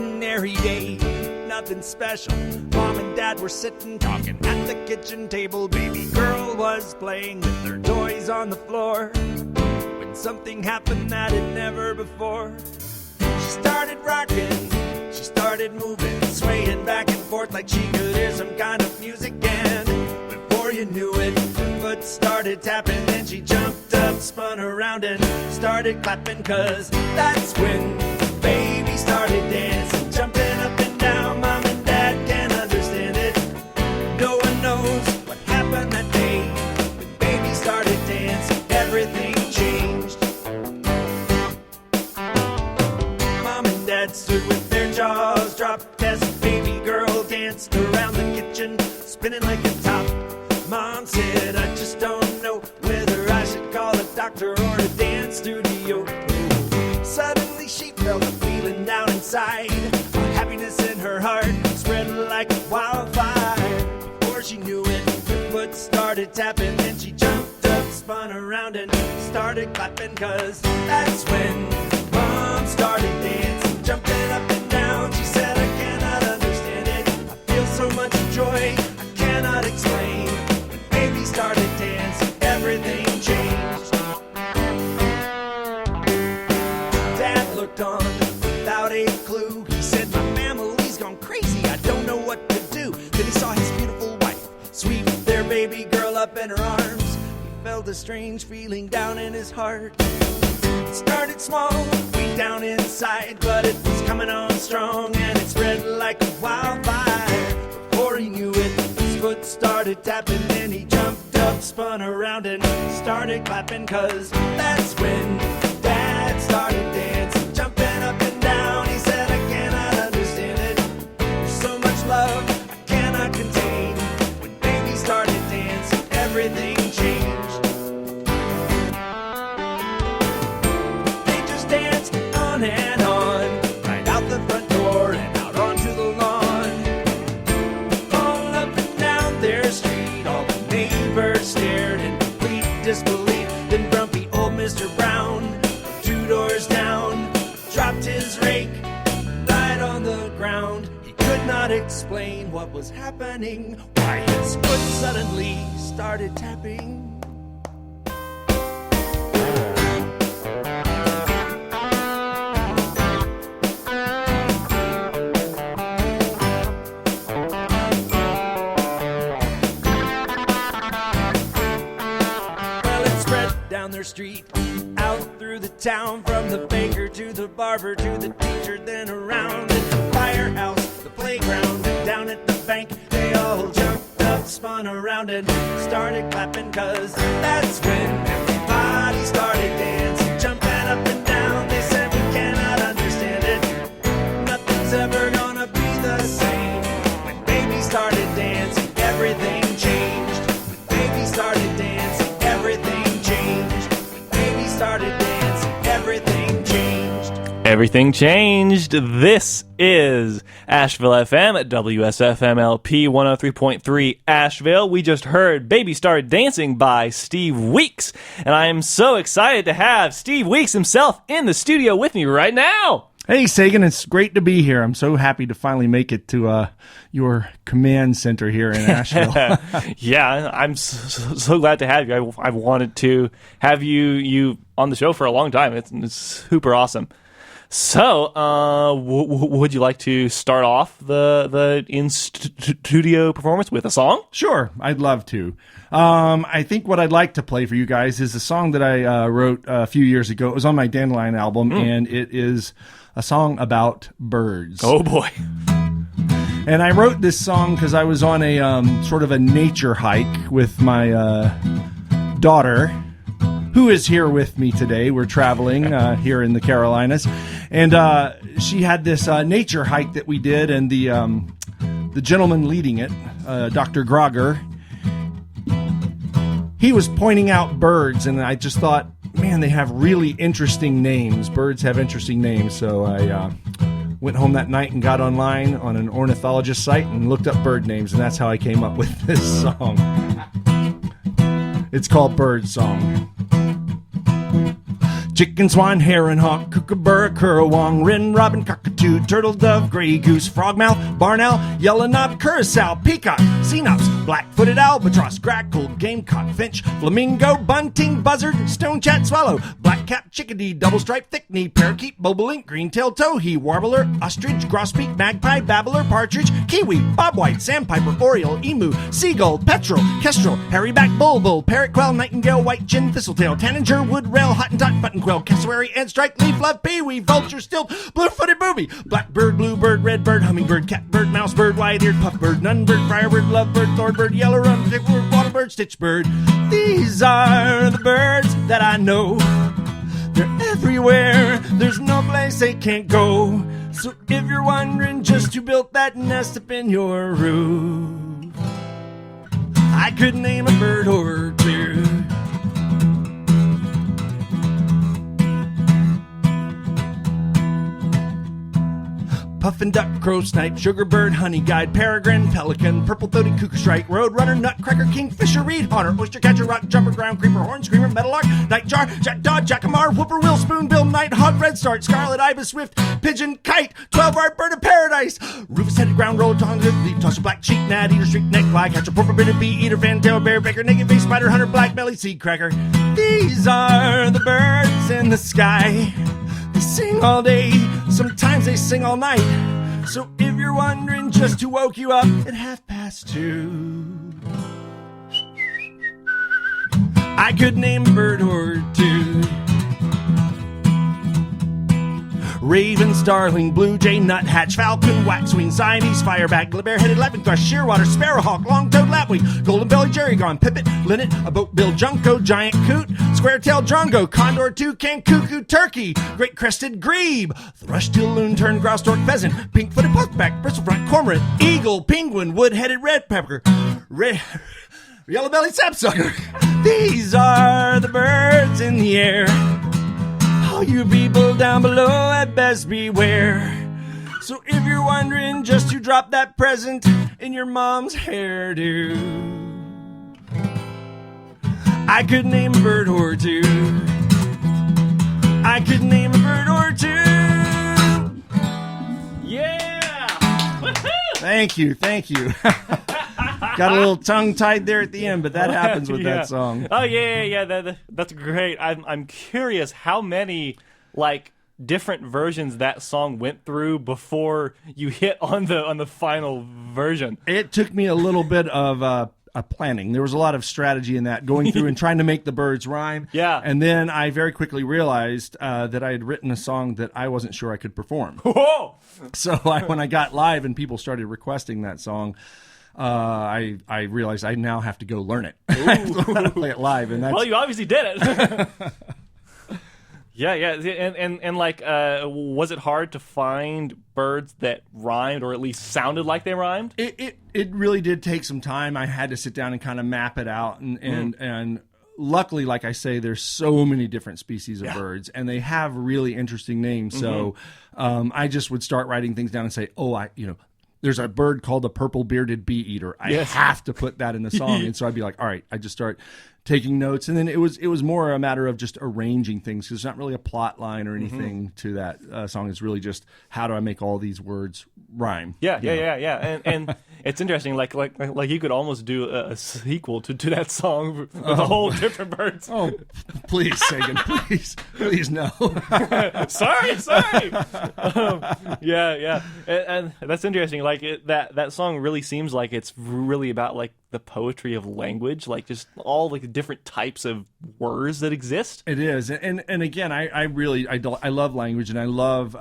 [SPEAKER 10] ordinary day, nothing special. Mom and Dad were sitting talking at the kitchen table. Baby girl was playing with her toys on the floor when something happened that had never before. She started rocking, she started moving, swaying back and forth like she could hear some kind of music. And before you knew it, her foot started tapping. Then she jumped up, spun around and started clapping. Cause that's when baby started dancing, jumping up and down. Mom and Dad can't understand it. No one knows what happened that day. When baby started dancing, everything changed. Mom and Dad stood with their jaws dropped as baby girl danced around the kitchen, spinning like a top. Mom said, I just don't know whether I should call a doctor or a dance studio. Suddenly she felt a feeling down inside, a happiness in her heart spread like wildfire. Before she knew it, her foot started tapping. Then she jumped up, spun around and started clapping. Cause that's when Mom started dancing, jumping up and down. She said, I cannot understand it. I feel so much joy I cannot explain. When baby started dancing, everything changed. Dad looked on without a clue. He said, my family's gone crazy, I don't know what to do. Then he saw his beautiful wife sweep their baby girl up in her arms. He felt a strange feeling down in his heart. It started small, way down inside, but it was coming on strong and it spread like a wildfire. Before he knew it, his foot started tapping. Then he jumped up, spun around and started clapping. Cause that's when Dad started dancing, jumping up and down. He said, I cannot understand it. There's so much love I cannot contain. When baby started dancing, everything changed. They just danced on and on, right out the front door and out onto the lawn. All up and down their street, all the neighbors stared in complete disbelief. Then grumpy old Mr. Brown, from 2 doors down, dropped his rake right on the ground. He could not explain what was happening, why his foot suddenly started tapping. Well, it spread down their street, out through the town, from the baker to the barber to the teacher, then around at the firehouse, the playground, down at the bank. They all jumped up, spun around and started clapping. Cause that's when everybody started dancing, jumping up and down. They said, we cannot understand it. Nothing's ever gonna be the same. When baby started dancing, everything changed. When baby started dancing, everything changed. When baby started dancing, everything changed.
[SPEAKER 1] Everything changed. This is Asheville FM at WSFMLP 103.3 Asheville. We just heard Baby Started Dancing by Steve Weeks. And I am so excited to have Steve Weeks himself in the studio with me right now.
[SPEAKER 11] Hey, Sagan, it's great to be here. I'm so happy to finally make it to your command center here in Asheville.
[SPEAKER 1] Yeah, I'm so glad to have you. I've wanted to have you on the show for a long time. It's super awesome. So, would you like to start off the in-studio performance with a song?
[SPEAKER 11] Sure, I'd love to. I think what I'd like to play for you guys is a song that I wrote a few years ago. It was on my Dandelion album, and it is a song about birds.
[SPEAKER 1] Oh, boy.
[SPEAKER 11] And I wrote this song because I was on a sort of a nature hike with my daughter, who is here with me today. We're traveling here in the Carolinas. And she had this nature hike that we did, and the gentleman leading it, Dr. Grogger, he was pointing out birds, and I just thought, man, they have really interesting names. Birds have interesting names. So I went home that night and got online on an ornithologist site and looked up bird names, and that's how I came up with this song. It's called Bird Song. Chicken, swan, heron, hawk, kookaburra, currawong, wren, robin, cockatoo, turtle, dove, gray goose, frogmouth, barn owl, yellow knob, curassow, peacock, sea-nops, black-footed albatross, grackle, gamecock, finch, flamingo, bunting, buzzard, stone-chat, swallow, black-capped chickadee, double-striped thick-knee, parakeet, bobolink, green-tailed towhee, warbler, ostrich, grosbeak, magpie, babbler, partridge, kiwi, bobwhite, sandpiper, oriole, emu, seagull, petrel, kestrel, hairy-back bulbul, parrot, quail, nightingale, white-chin, thistletail, tanager, wood rail, hottentot, buttonquill, cassowary, ant strike, leaf-love, peewee, vulture, stilt, blue-footed booby, blackbird, bluebird, redbird, hummingbird, catbird, mousebird, white-eared puffbird, nunbird, friarbird, lovebird, thornbird, yellow run, waterbird, stitchbird. These are the birds that I know. They're everywhere. There's no place they can't go. So if you're wondering just who built that nest up in your roof, I could name a bird or two. Puffin duck, crow, snipe, sugar-bird, honey guide, peregrine, pelican, purple-throated cuckoo shrike, roadrunner, nutcracker, kingfisher, reed hunter, oyster catcher, rock jumper, ground creeper, horn screamer, meadowlark, nightjar, jackdaw, jackamar, whippoorwill, spoonbill, nighthawk, redstart, scarlet ibis, swift, pigeon, kite, 12-art bird of paradise, rufous-headed ground roller, tongue, leaf tosser, black cheek, gnat eater, streak neck, flycatcher, purple-bearded bee eater, fantail, bear baker, naked-faced spider, hunter, black belly, seed cracker. These are the birds in the sky. They sing all day, sometimes they sing all night. So if you're wondering just who woke you up at 2:30, I could name a bird or two. Raven, starling, blue jay, nuthatch, falcon, waxwing, Siamese, fireback, bareheaded lapwing, thrush, shearwater, sparrowhawk, long-toed lapwing, golden-bellied jerrygon, pipit, linnet, a boat-billed junco, giant coot, square-tailed drongo, condor, toucan, cuckoo, turkey, great-crested grebe, thrush-teal, loon-tern, grouse, stork, pheasant, pink-footed puffback, bristle-front, cormorant, eagle, penguin, wood-headed redpepper, yellow-bellied sapsucker. These are the birds in the air. All you people down below had best beware. So if you're wondering just who dropped that present in your mom's hairdo, I could name a bird or two. I could name a bird or two.
[SPEAKER 1] Yeah!
[SPEAKER 11] Thank you. Got a little tongue-tied there at the end, but that happens with that song.
[SPEAKER 1] Oh yeah. That's great. I'm curious how many different versions that song went through before you hit on the final version.
[SPEAKER 11] It took me a little bit of planning. There was a lot of strategy in that, going through and trying to make the birds rhyme.
[SPEAKER 1] Yeah.
[SPEAKER 11] And then I very quickly realized that I had written a song that I wasn't sure I could perform.
[SPEAKER 1] Whoa!
[SPEAKER 11] So when I got live and people started requesting that song, I realized I now have to go learn it. I have to learn how to play it live, and that's...
[SPEAKER 1] Well, you obviously did it. Yeah, and was it hard to find birds that rhymed or at least sounded like they rhymed?
[SPEAKER 11] It really did take some time. I had to sit down and kind of map it out, and luckily, like I say, there's so many different species of birds, and they have really interesting names. So I just would start writing things down and say, there's a bird called the purple-bearded bee-eater. I have to put that in the song. And so I'd be like, all right, I just start taking notes. And then it was more a matter of just arranging things, because it's not really a plot line or anything to that song. It's really just, how do I make all these words rhyme?
[SPEAKER 1] Yeah. And it's interesting, like you could almost do a sequel to that song with a whole different birds.
[SPEAKER 11] Oh, please, Sagan, please no.
[SPEAKER 1] Sorry. Yeah. And that's interesting. That song really seems like it's really about the poetry of language, just all the different types of words that exist.
[SPEAKER 11] It is, and again, I love language, and I love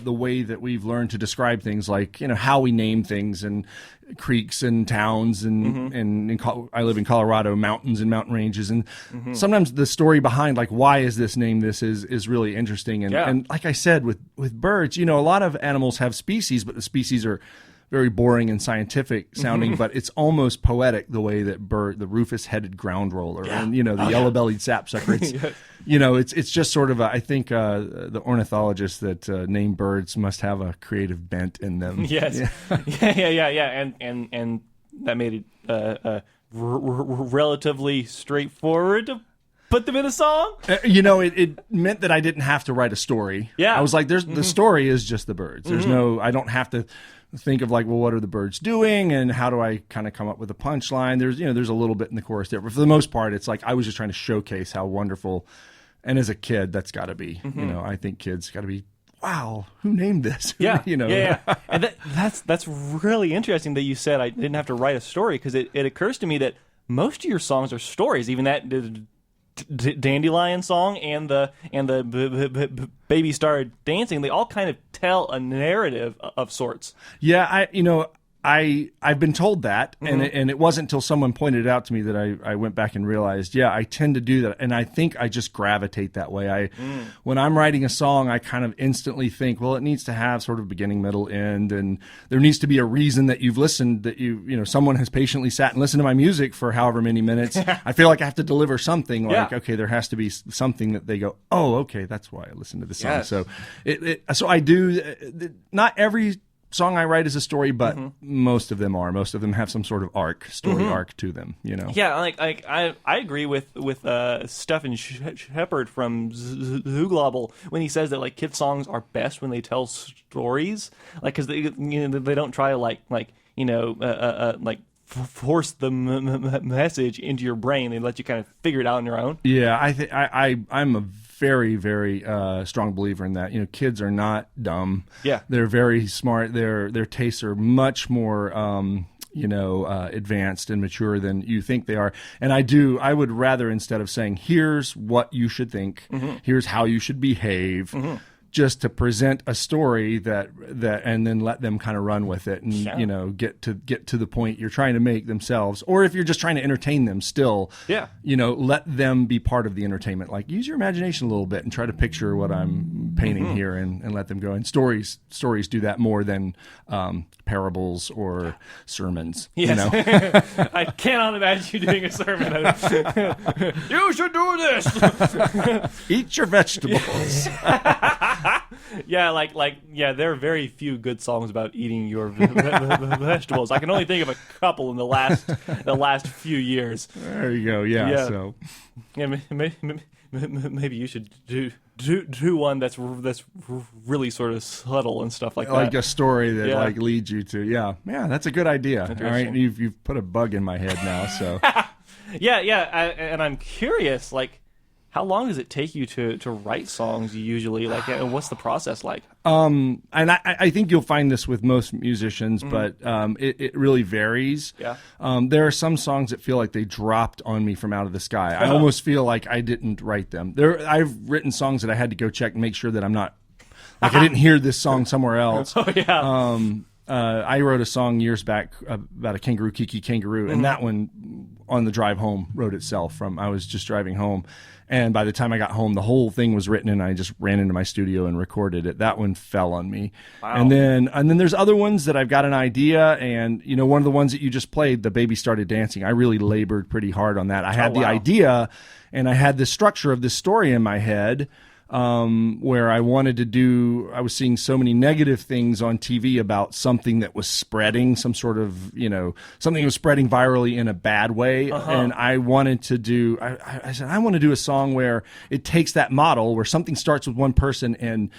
[SPEAKER 11] the way that we've learned to describe things, how we name things, and creeks and towns, and I live in Colorado, mountains and mountain ranges, and sometimes the story behind why is this name this is really interesting, and like I said with birds, a lot of animals have species, but the species are very boring and scientific sounding, but it's almost poetic the way that the rufous-headed ground roller and the yellow-bellied sapsucker. It's just sort of I think the ornithologists that name birds must have a creative bent in them.
[SPEAKER 1] Yes, yeah, and that made it relatively straightforward to put them in a song?
[SPEAKER 11] It meant that I didn't have to write a story.
[SPEAKER 1] Yeah.
[SPEAKER 11] I was like, the story is just the birds. There's I don't have to think of like, well, what are the birds doing and how do I kind of come up with a punchline? There's a little bit in the chorus there, but for the most part, it's like I was just trying to showcase how wonderful. And as a kid, that's got to be, I think kids got to be, wow, who named this?
[SPEAKER 1] Yeah,
[SPEAKER 11] Yeah.
[SPEAKER 1] And that's really interesting that you said I didn't have to write a story, because it occurs to me that most of your songs are stories. Even that Dandelion song and the Baby Started Dancing, they all kind of tell a narrative of sorts.
[SPEAKER 11] Yeah, I've been told that, and it wasn't until someone pointed it out to me that I went back and realized, I tend to do that, and I think I just gravitate that way. When I'm writing a song, I kind of instantly think, well, it needs to have sort of beginning, middle, end, and there needs to be a reason that you've listened, that someone has patiently sat and listened to my music for however many minutes. I feel like I have to deliver something, like, okay, there has to be something that they go, oh, okay, that's why I listened to this song.
[SPEAKER 1] Yes.
[SPEAKER 11] So so I do. Not every song I write is a story, but most of them are. Most of them have some sort of story arc to them.
[SPEAKER 1] Yeah, I agree with Stephen Shepard from Zooglobble when he says that like kid songs are best when they tell stories, like because they don't try to force the message into your brain. They let you kind of figure it out on your own.
[SPEAKER 11] Yeah, I'm a very, very strong believer in that. Kids are not dumb.
[SPEAKER 1] Yeah.
[SPEAKER 11] They're very smart. Their tastes are much more advanced and mature than you think they are. And I would rather, instead of saying, here's what you should think, here's how you should behave, just to present a story that and then let them kind of run with it and get to the point you're trying to make themselves, or if you're just trying to entertain them still, let them be part of the entertainment. Like, use your imagination a little bit and try to picture what I'm painting here and let them go. And stories do that more than parables or sermons.
[SPEAKER 1] Yes. I cannot imagine you doing a sermon. You should do this.
[SPEAKER 11] Eat your vegetables.
[SPEAKER 1] There are very few good songs about eating your vegetables. I can only think of a couple in the last few years.
[SPEAKER 11] There you go. Yeah. So,
[SPEAKER 1] maybe you should do one that's really sort of subtle and stuff like that.
[SPEAKER 11] Like a story that leads you to. Yeah. That's a good idea. All right, you've put a bug in my head now. So.
[SPEAKER 1] And I'm curious, like, how long does it take you to write songs usually? Like, what's the process like?
[SPEAKER 11] And I think you'll find this with most musicians, but it really varies.
[SPEAKER 1] Yeah.
[SPEAKER 11] There are some songs that feel like they dropped on me from out of the sky. I almost feel like I didn't write them. I've written songs that I had to go check and make sure that I'm not, like, I didn't hear this song somewhere else.
[SPEAKER 1] Oh, yeah.
[SPEAKER 11] I wrote a song years back about a kangaroo, Kiki Kangaroo, and that one on the drive home wrote itself. I was just driving home. And by the time I got home, the whole thing was written, and I just ran into my studio and recorded it. That one fell on me.
[SPEAKER 1] Wow.
[SPEAKER 11] And then there's other ones that I've got an idea, and one of the ones that you just played, The Baby Started Dancing, I really labored pretty hard on that. I had the idea, and I had the structure of this story in my head, where I wanted to do, I was seeing so many negative things on TV about something that was spreading, some sort of, something was spreading virally in a bad way. And I wanted to do, I said, I want to do a song where it takes that model where something starts with one person and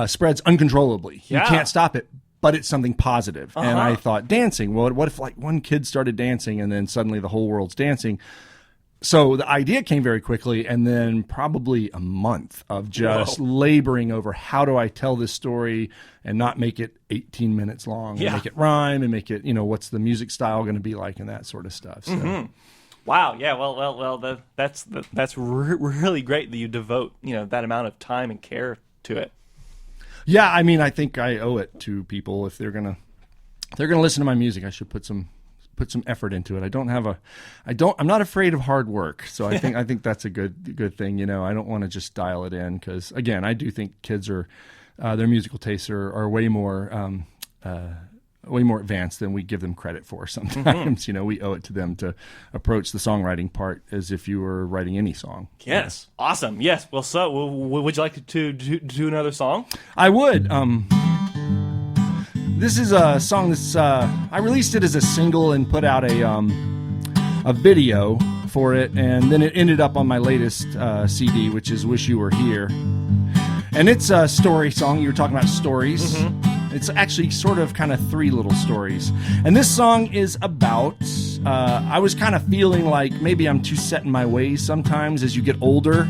[SPEAKER 11] spreads uncontrollably.
[SPEAKER 1] Yeah.
[SPEAKER 11] You can't stop it, but it's something positive. And I thought, dancing, well, what if like one kid started dancing and then suddenly the whole world's dancing? So the idea came very quickly, and then probably a month of just laboring over how do I tell this story and not make it 18 minutes long, and make it rhyme and make it, what's the music style going to be like and that sort of stuff. So.
[SPEAKER 1] Wow. Yeah. Well. That's really great that you devote that amount of time and care to it.
[SPEAKER 11] Yeah. I mean, I think I owe it to people. If they're gonna listen to my music, I should put some effort into it. I'm not afraid of hard work. So I think that's a good thing. I don't want to just dial it in, because again, I do think kids are, their musical tastes are way more advanced than we give them credit for sometimes. We owe it to them to approach the songwriting part as if you were writing any song.
[SPEAKER 1] Yes. Awesome. Yes. Well, so would you like to do another song?
[SPEAKER 11] I would. This is a song that's I released it as a single and put out a video for it, and then it ended up on my latest CD, which is Wish You Were Here. And it's a story song. You were talking about stories. It's actually sort of kind of three little stories. And this song is about, I was kind of feeling like maybe I'm too set in my ways sometimes as you get older.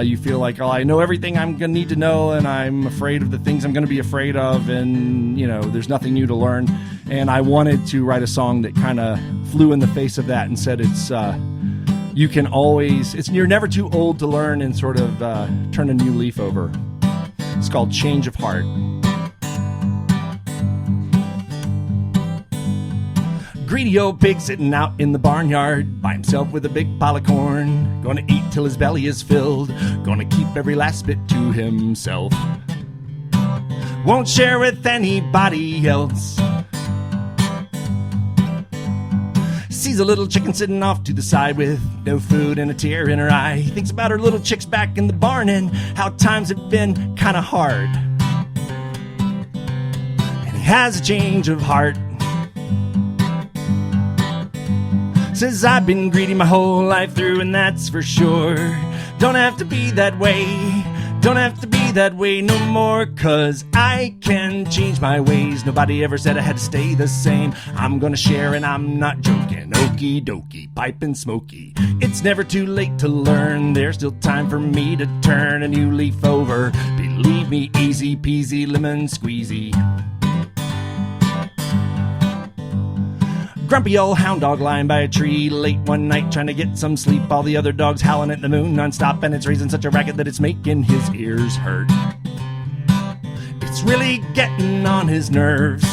[SPEAKER 11] You feel like, oh, I know everything I'm going to need to know, and I'm afraid of the things I'm going to be afraid of, and, you know, there's nothing new to learn. And I wanted to write a song that kind of flew in the face of that and said it's, you can always, you're never too old to learn and sort of turn a new leaf over. It's called Change of Heart. Greedy old pig sitting out in the barnyard by himself with a big pile of corn. Gonna eat till his belly is filled. Gonna keep every last bit to himself. Won't share with anybody else. Sees a little chicken sitting off to the side with no food and a tear in her eye. He thinks about her little chicks back in the barn and how times have been kind of hard. And he has a change of heart. Says I've been greedy my whole life through, and that's for sure. Don't have to be that way. Don't have to be that way no more, 'cause I can change my ways. Nobody ever said I had to stay the same. I'm gonna share and I'm not joking. Okie dokie, pipe and smoky. It's never too late to learn. There's still time for me to turn a new leaf over. Believe me, easy peasy lemon squeezy. Grumpy old hound dog lying by a tree late one night trying to get some sleep. All the other dogs howling at the moon nonstop, and it's raising such a racket that it's making his ears hurt. It's really getting on his nerves.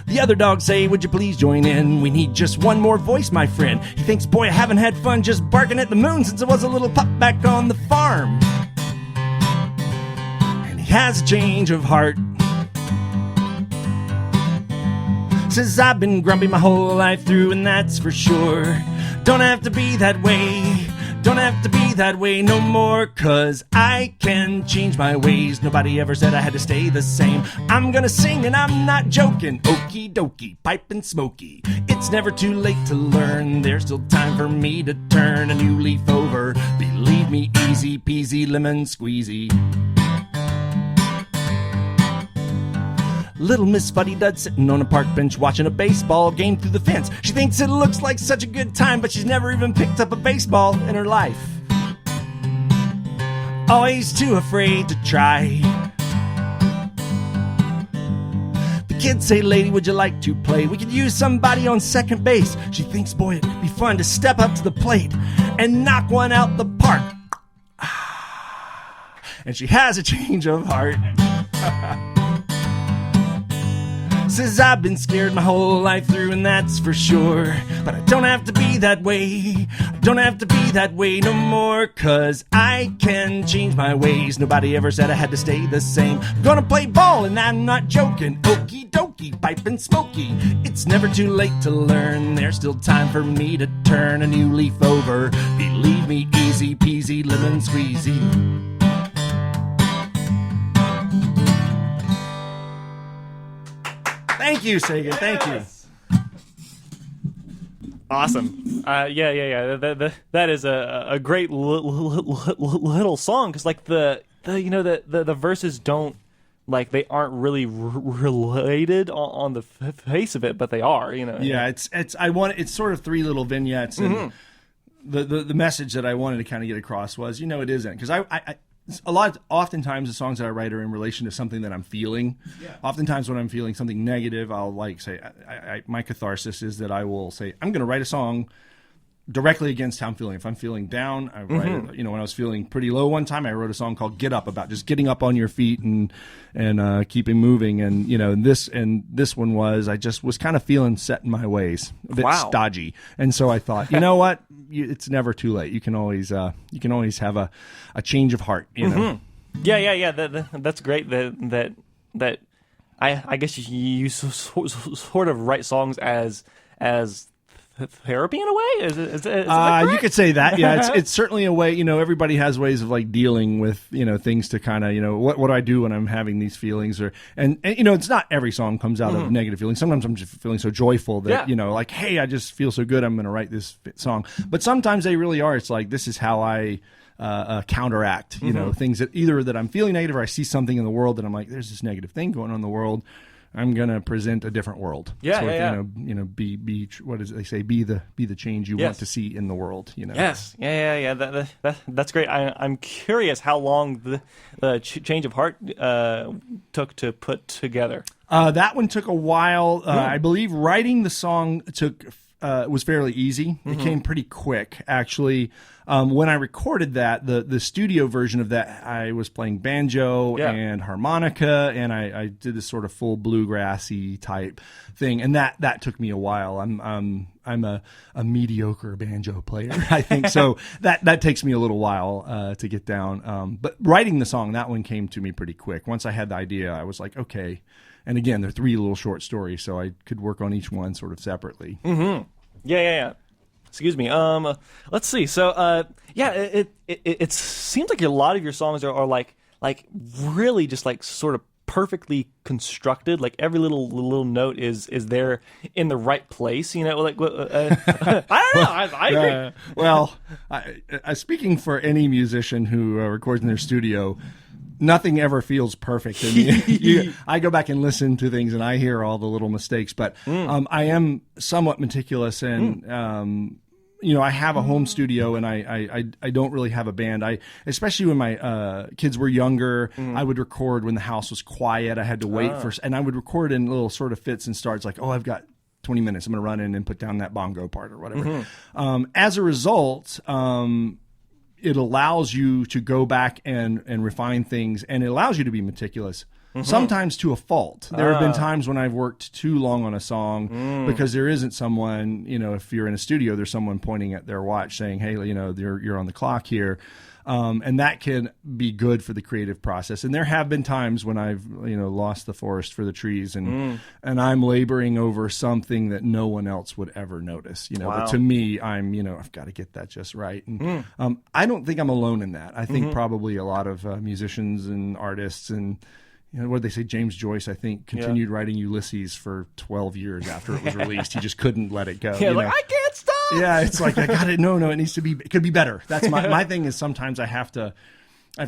[SPEAKER 11] The other dogs say, would you please join in? We need just one more voice, my friend. He thinks, boy, I haven't had fun just barking at the moon since I was a little pup back on the farm. And he has a change of heart. Says I've been grumpy my whole life through, and that's for sure. Don't have to be that way. Don't have to be that way no more, 'cause I can change my ways. Nobody ever said I had to stay the same. I'm gonna sing and I'm not joking. Okie dokie, pipe and smoky. It's never too late to learn. There's still time for me to turn a new leaf over. Believe me, easy peasy lemon squeezy. Little Miss Fuddy Dud sitting on a park bench watching a baseball game through the fence. She thinks it looks like such a good time, but she's never even picked up a baseball in her life. Always too afraid to try. The kids say, lady, would you like to play? We could use somebody on second base. She thinks, boy, it'd be fun to step up to the plate and knock one out the park. And she has a change of heart. Says I've been scared my whole life through, and that's for sure. But I don't have to be that way. I don't have to be that way no more, 'cause I can change my ways. Nobody ever said I had to stay the same. I'm gonna play ball and I'm not joking. Okie dokie, pipe and smoky. It's never too late to learn. There's still time for me to turn a new leaf over. Believe me, easy peasy lemon squeezy. Thank you, Sagan. Thank you.
[SPEAKER 1] Awesome. Yeah. That is a great little song, because like the verses don't, like, they aren't really related on the face of it, but they are. You know.
[SPEAKER 11] Yeah, it's sort of three little vignettes, and the message that I wanted to kind of get across was, it isn't, because oftentimes the songs that I write are in relation to something that I'm feeling. Yeah. Oftentimes when I'm feeling something negative, I'll say, my catharsis is that I will say, I'm going to write a song directly against how I'm feeling. If I'm feeling down, I write it. When I was feeling pretty low one time, I wrote a song called Get Up, about just getting up on your feet and keeping moving. And, this one was, I just was kind of feeling set in my ways, a bit stodgy. And so I thought, you know what? It's never too late. You can always have a change of heart, Yeah.
[SPEAKER 1] That's great. That I guess you sort of write songs as therapy in a way? Is that
[SPEAKER 11] you could say that. Yeah, it's certainly a way. Everybody has ways of like dealing with things to kind of what do I do when I'm having these feelings and it's not every song comes out of negative feelings. Sometimes I'm just feeling so joyful that like, hey, I just feel so good, I'm going to write this song. But sometimes they really are. It's like, this is how I counteract things that either that I'm feeling negative or I see something in the world that I'm like, there's this negative thing going on in the world. I'm gonna present a different world. Be what does they say? Be the change you want to see in the world.
[SPEAKER 1] Yes, that's great. I'm curious how long the change of heart took to put together.
[SPEAKER 11] That one took a while. I believe writing the song was fairly easy. It came pretty quick, actually. When I recorded that, the studio version of that, I was playing banjo and harmonica, and I did this sort of full bluegrassy type thing, and that took me a while. I'm a mediocre banjo player, I think, so that takes me a little while to get down. But writing the song, that one came to me pretty quick. Once I had the idea, I was like, okay. And again, they're 3 little short stories, so I could work on each one sort of separately.
[SPEAKER 1] Mm-hmm. Yeah. Excuse me. Let's see. So, it seems like a lot of your songs are like really just like sort of perfectly constructed. Like every little note is there in the right place. I don't know. I agree.
[SPEAKER 11] Well, speaking for any musician who records in their studio, nothing ever feels perfect. And I go back and listen to things, and I hear all the little mistakes. But I am somewhat meticulous, and I have a home studio, and I don't really have a band. Especially when my kids were younger, I would record when the house was quiet. I had to wait and I would record in little sort of fits and starts, like, oh, I've got 20 minutes. I'm going to run in and put down that bongo part or whatever. As a result, it allows you to go back and refine things, and it allows you to be meticulous. Sometimes to a fault. There have been times when I've worked too long on a song because there isn't someone, if you're in a studio, there's someone pointing at their watch saying, hey, you're on the clock here. And that can be good for the creative process. And there have been times when I've, lost the forest for the trees, and I'm laboring over something that no one else would ever notice, But to me, I've got to get that just right. And I don't think I'm alone in that. I think probably a lot of musicians and artists and what did they say? James Joyce, I think, continued writing Ulysses for 12 years after it was released. He just couldn't let it go.
[SPEAKER 1] Yeah, I can't stop.
[SPEAKER 11] Yeah, it's like, I got it. No, it needs to be. It could be better. That's my thing. Is sometimes I have to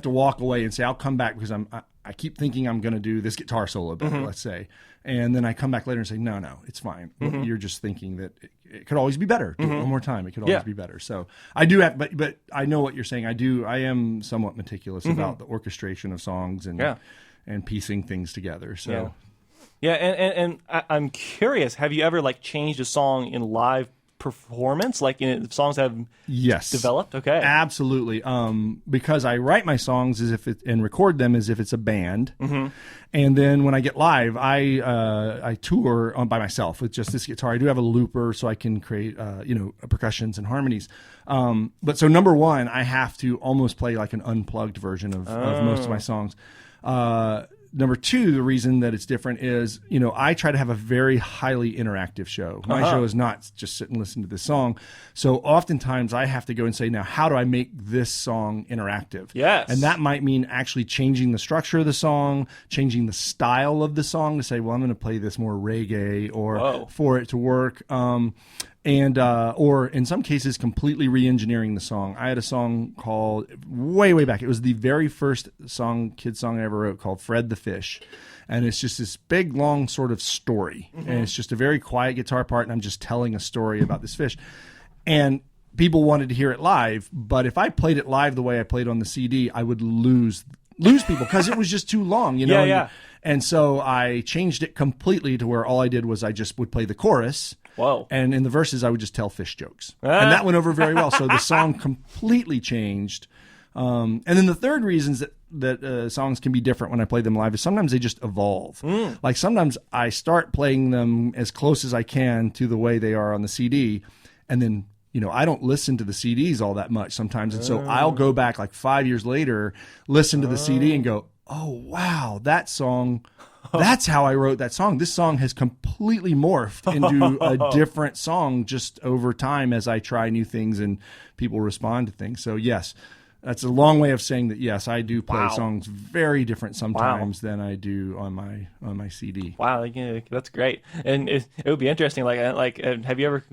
[SPEAKER 11] walk away and say I'll come back because I keep thinking I'm going to do this guitar solo better, let's say, and then I come back later and say no, it's fine. You're just thinking that it could always be better. Do it one more time. It could always be better. So I do have, but I know what you're saying. I am somewhat meticulous about the orchestration of songs and piecing things together. So,
[SPEAKER 1] and I'm curious. Have you ever changed a song in live performance, songs have developed? Okay,
[SPEAKER 11] absolutely. Because I write my songs and record them as if it's a band, and then when I get live, I tour by myself with just this guitar. I do have a looper, so I can create percussions and harmonies. But so number one, I have to almost play like an unplugged version of most of my songs. Number two, the reason that it's different is, I try to have a very highly interactive show. My show is not just sit and listen to this song. So oftentimes I have to go and say, now, how do I make this song interactive?
[SPEAKER 1] Yes.
[SPEAKER 11] And that might mean actually changing the structure of the song, changing the style of the song to say, well, I'm going to play this more reggae or for it to work. Or in some cases, completely re-engineering the song. I had a song called, way back, it was the very first kid song I ever wrote, called Fred the Fish. And it's just this big, long sort of story. And it's just a very quiet guitar part, and I'm just telling a story about this fish. And people wanted to hear it live, but if I played it live the way I played on the CD, I would lose people because it was just too long, And so I changed it completely to where all I did was I just would play the chorus.
[SPEAKER 1] Whoa.
[SPEAKER 11] And in the verses, I would just tell fish jokes. And that went over very well. So the song completely changed. And then the third reasons that songs can be different when I play them live is sometimes they just evolve. Like sometimes I start playing them as close as I can to the way they are on the CD. And then, I don't listen to the CDs all that much sometimes. And so I'll go back 5 years later, listen to the CD and go, oh, wow, that song That's how I wrote that song. This song has completely morphed into a different song just over time as I try new things and people respond to things. So yes, that's a long way of saying that. Yes, I do play songs very different sometimes than I do on my CD.
[SPEAKER 1] Wow, yeah, that's great. And it would be interesting. Have you ever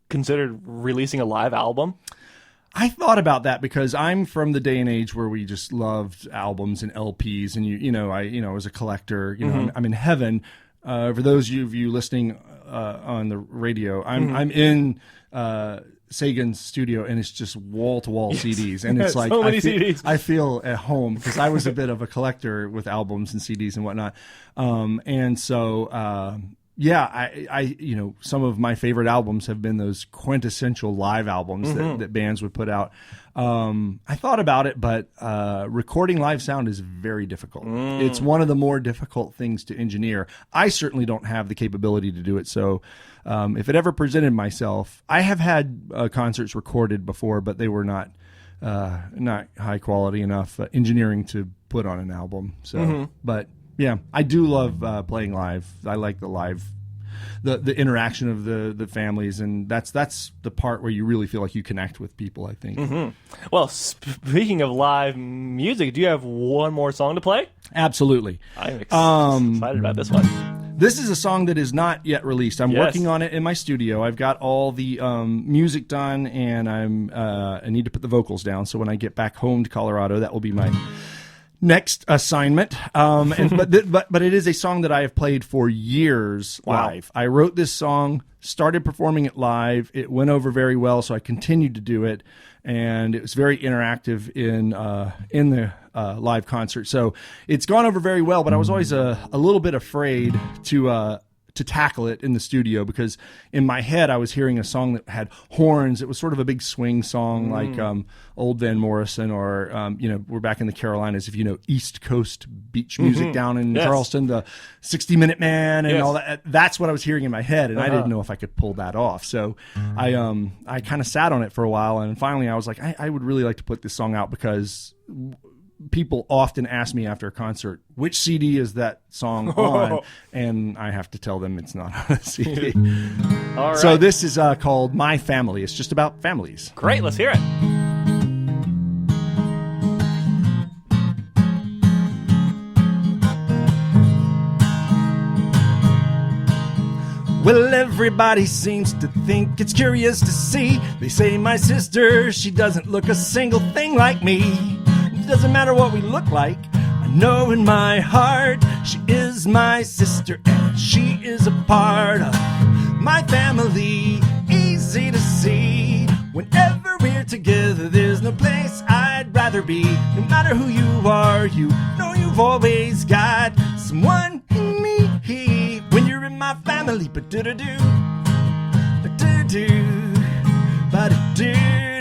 [SPEAKER 1] considered releasing a live album?
[SPEAKER 11] I thought about that because I'm from the day and age where we just loved albums and LPs, and I was a collector. I'm in heaven. For those of you listening on the radio, I'm in Sagan's studio, and it's just wall to wall CDs, and it's like
[SPEAKER 1] so many CDs.
[SPEAKER 11] I feel at home because I was a bit of a collector with albums and CDs and whatnot, and so. Yeah, I some of my favorite albums have been those quintessential live albums that bands would put out. I thought about it, but recording live sound is very difficult. It's one of the more difficult things to engineer. I certainly don't have the capability to do it. So if it ever presented myself, I have had concerts recorded before, but they were not high quality enough engineering to put on an album. So, but. Yeah, I do love playing live. I like the live, the interaction of the families, and that's the part where you really feel like you connect with people, I think.
[SPEAKER 1] Well, speaking of live music, do you have one more song to play?
[SPEAKER 11] Absolutely.
[SPEAKER 1] I'm excited about this one.
[SPEAKER 11] This is a song that is not yet released. I'm working on it in my studio. I've got all the music done, and I need to put the vocals down. So when I get back home to Colorado, that will be my next assignment. But it is a song that I have played for years live. I wrote this song, started performing it live. It went over very well, so I continued to do it, and it was very interactive in the live concert. So it's gone over very well, but I was always a little bit afraid to tackle it in the studio because in my head I was hearing a song that had horns. It was sort of a big swing song like old Van Morrison or we're back in the Carolinas, if you know East Coast beach music down in Charleston, the 60-Minute Man and all that. That's what I was hearing in my head, and I didn't know if I could pull that off. So I kind of sat on it for a while, and finally I was like, I would really like to put this song out because people often ask me after a concert, which CD is that song on? And I have to tell them it's not on a CD.
[SPEAKER 1] All right.
[SPEAKER 11] So this is called My Family. It's just about families.
[SPEAKER 1] Great, let's hear it.
[SPEAKER 11] Well, everybody seems to think it's curious to see. They say my sister, she doesn't look a single thing like me. It doesn't matter what we look like. I know in my heart she is my sister and she is a part of my family. Easy to see. Whenever we're together, there's no place I'd rather be. No matter who you are, you know you've always got someone in me. When you're in my family, ba-do-do-do, ba-do-do, ba-do-do-do.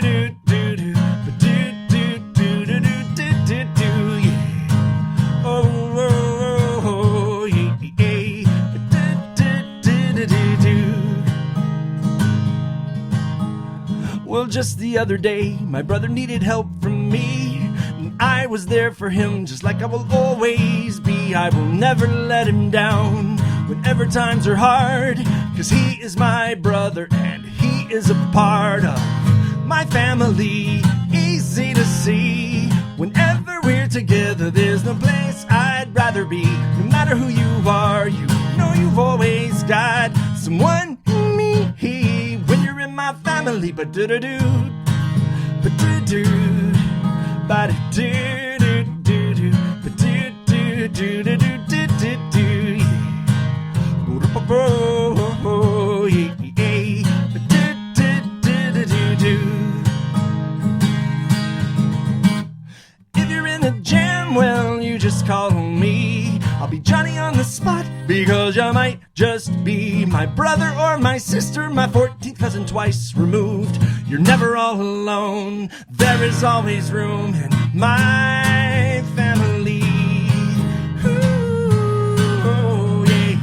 [SPEAKER 11] Well, just the other day, my brother needed help from me, and I was there for him just like I will always be. I will never let him down whenever times are hard, 'cause he is my brother and he is a part of my family. Easy to see. Whenever we're together, there's no place I'd rather be. No matter who you are, you know you've always got someone in me. When you're in my family, ba-do-do-do, ba-do-do, ba-do-do-do-do, ba-do-do-do-do-do-do, if you're in a jam, well, you just call me. I'll be Johnny on the spot, because you might just be my brother or my sister, my 14th cousin twice removed. You're never all alone. There is always room in my family. Ooh, yeah.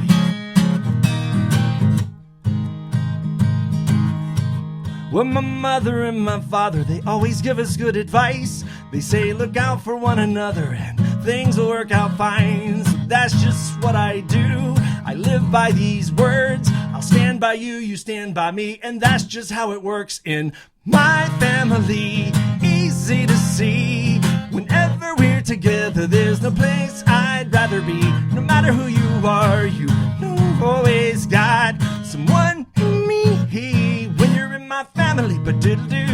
[SPEAKER 11] Well, my mother and my father, they always give us good advice. They say look out for one another and things will work out fine. So that's just what I do. I live by these words. I'll stand by you, you stand by me, and that's just how it works in my family. Easy to see. Whenever we're together, there's no place I'd rather be. No matter who you are, you know I've always got someone in me. When you're in my family, but diddle-doo,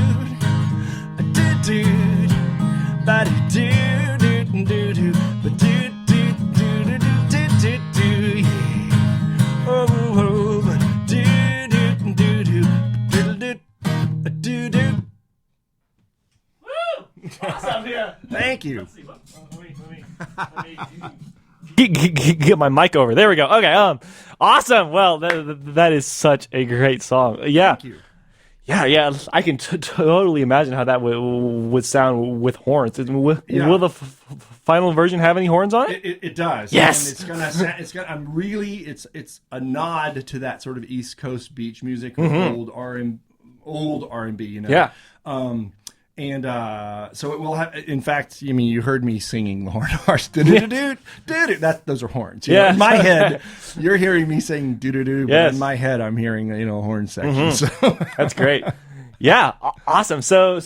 [SPEAKER 11] a-doo-doo, ba-doo-doo-doo-doo-doo, ba-doo-doo-doo-doo-doo-doo, yeah. Oh, ba-doo-doo-doo-doo, diddle-doo, a-doo-doo.
[SPEAKER 1] Awesome, yeah.
[SPEAKER 11] Thank you.
[SPEAKER 1] Get my mic over. There we go. Okay. Awesome. Well, that is such a great song. Yeah.
[SPEAKER 11] Thank you.
[SPEAKER 1] Yeah. I can totally imagine how that would sound with horns. Will the final version have any horns on it?
[SPEAKER 11] It does.
[SPEAKER 1] Yes.
[SPEAKER 11] And it's gonna. I'm really. It's a nod to that sort of East Coast beach music, old R&B. You know.
[SPEAKER 1] Yeah.
[SPEAKER 11] And so it will have. In fact, you heard me singing the horn harsh. Those are horns.
[SPEAKER 1] Yeah.
[SPEAKER 11] In my head, you're hearing me sing doo doo doo. But
[SPEAKER 1] Yes.
[SPEAKER 11] in my head, I'm hearing a horn section. So
[SPEAKER 1] That's great. Yeah. Awesome. So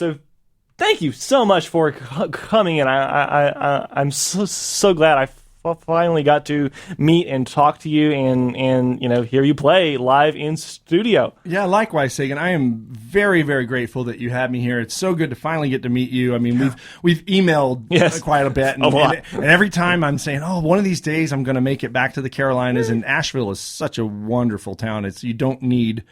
[SPEAKER 1] thank you so much for coming in. I'm so glad I finally got to meet and talk to you and hear you play live in studio.
[SPEAKER 11] Yeah, likewise, Sagan. I am very, very grateful that you had me here. It's so good to finally get to meet you. I mean, we've emailed quite a bit,
[SPEAKER 1] A lot.
[SPEAKER 11] and every time I'm saying, "Oh, one of these days I'm going to make it back to the Carolinas." And Asheville is such a wonderful town. You don't need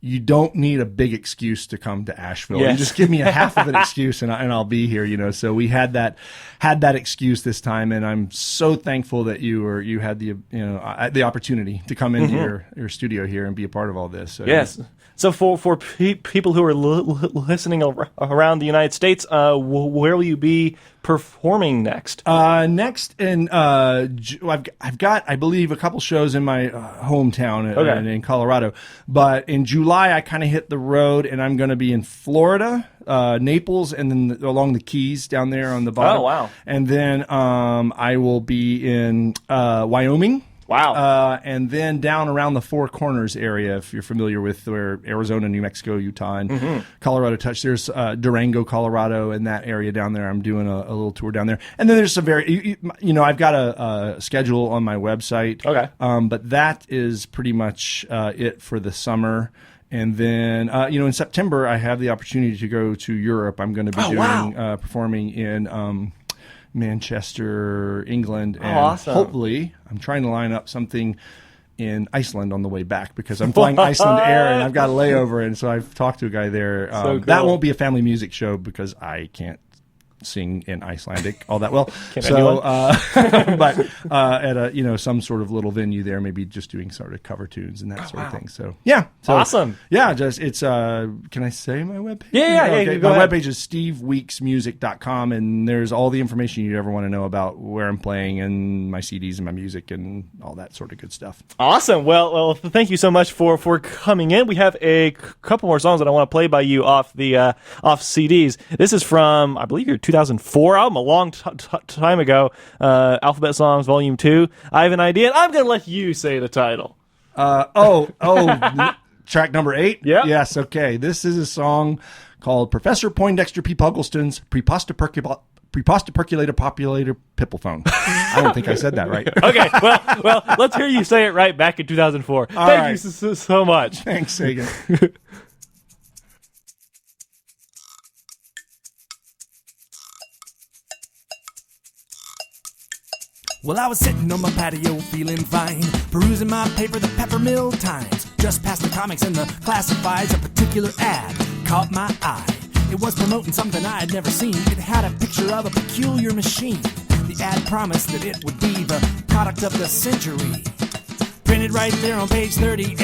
[SPEAKER 11] a big excuse to come to Asheville.
[SPEAKER 1] Yes.
[SPEAKER 11] You just give me a half of an excuse and I'll be here, So we had that excuse this time, and I'm so thankful that you had the opportunity to come into your studio here and be a part of all this. So,
[SPEAKER 1] Yes. So for people who are listening around the United States, where will you be performing next?
[SPEAKER 11] Next, I've got, I believe, a couple shows in my hometown in Colorado. But in July, I kind of hit the road, and I'm going to be in Florida, Naples, and then along the Keys down there on the bottom.
[SPEAKER 1] Oh, wow.
[SPEAKER 11] And then I will be in Wyoming.
[SPEAKER 1] Wow.
[SPEAKER 11] And then down around the Four Corners area, if you're familiar with where Arizona, New Mexico, Utah, and Colorado touch. There's Durango, Colorado, and that area down there. I'm doing a little tour down there. And then there's some I've got a schedule on my website.
[SPEAKER 1] Okay.
[SPEAKER 11] But that is pretty much it for the summer. And then, in September, I have the opportunity to go to Europe. I'm going to be performing in Manchester, England, and
[SPEAKER 1] awesome.
[SPEAKER 11] hopefully I'm trying to line up something in Iceland on the way back because I'm flying Iceland Air and I've got a layover, and so I've talked to a guy there.
[SPEAKER 1] So cool.
[SPEAKER 11] That won't be a family music show because I can't sing in Icelandic all that well. But at a some sort of little venue there, maybe just doing sort of cover tunes and that sort of thing. So
[SPEAKER 1] awesome.
[SPEAKER 11] Yeah, it's can I say my webpage?
[SPEAKER 1] Yeah.
[SPEAKER 11] Okay.
[SPEAKER 1] Go
[SPEAKER 11] My
[SPEAKER 1] ahead.
[SPEAKER 11] webpage is steveweeksmusic.com, and there's all the information you'd ever want to know about where I'm playing and my CDs and my music and all that sort of good stuff.
[SPEAKER 1] Awesome. Well, thank you so much for coming in. We have a couple more songs that I want to play by you off the off CDs. This is from, I believe, your 2004 album, a long time ago, Alphabet Songs Volume 2. I have an idea, and I'm going to let you say the title.
[SPEAKER 11] Track number 8?
[SPEAKER 1] Yeah.
[SPEAKER 11] Yes, okay. This is a song called Professor Poindexter P. Puggleston's Preposterperculator Populator Pipplephone. I don't think I said that right.
[SPEAKER 1] Okay, well, let's hear you say it right back in 2004. Thank you so much.
[SPEAKER 11] Thanks, Sagan.
[SPEAKER 10] Well, I was sitting on my patio feeling fine, perusing my paper, the Peppermill Times. Just past the comics and the classifieds, a particular ad caught my eye. It was promoting something I had never seen. It had a picture of a peculiar machine. The ad promised that it would be the product of the century. Printed right there on page 38,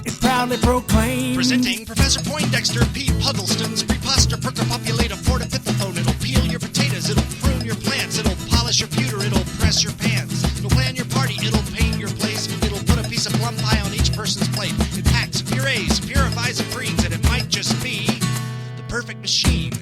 [SPEAKER 10] it proudly proclaimed,
[SPEAKER 12] presenting Professor Poindexter P. Puggleston's Preposterperculator Portapipplephone. It'll peel your potatoes, it'll prune your plants, it'll polish your pewter, it'll press your pans, it'll plan your party, it'll paint your place, it'll put a piece of plum pie on each person's plate. It packs, purees, purifies, and breeds, and it might just be the perfect machine.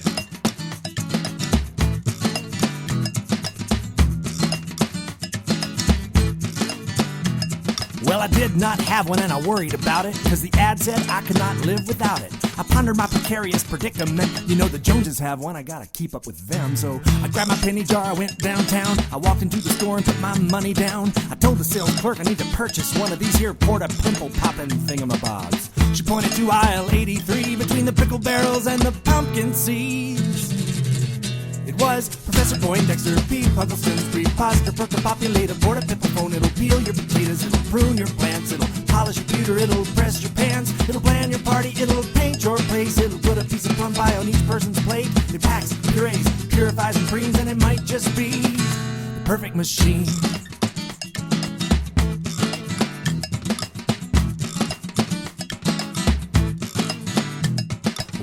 [SPEAKER 10] Well, I did not have one and I worried about it, cause the ad said I could not live without it. I pondered my precarious predicament. You know the Joneses have one, I gotta keep up with them. So I grabbed my penny jar, I went downtown. I walked into the store and put my money down. I told the sales clerk I need to purchase one of these here porta pimple poppin' thingamabobs. She pointed to aisle 83 between the pickle barrels and the pumpkin seeds. It was Professor Poindexter, P. Puddleston's preposter, percopopulator, porta pimple phone. It'll peel your potatoes, it'll prune your plants, it'll polish your pewter, it'll press your pans, it'll plan your party, it'll paint your place, it'll put a piece of plum pie on each person's plate. It packs, purees, purifies, and preens, and it might just be the perfect machine.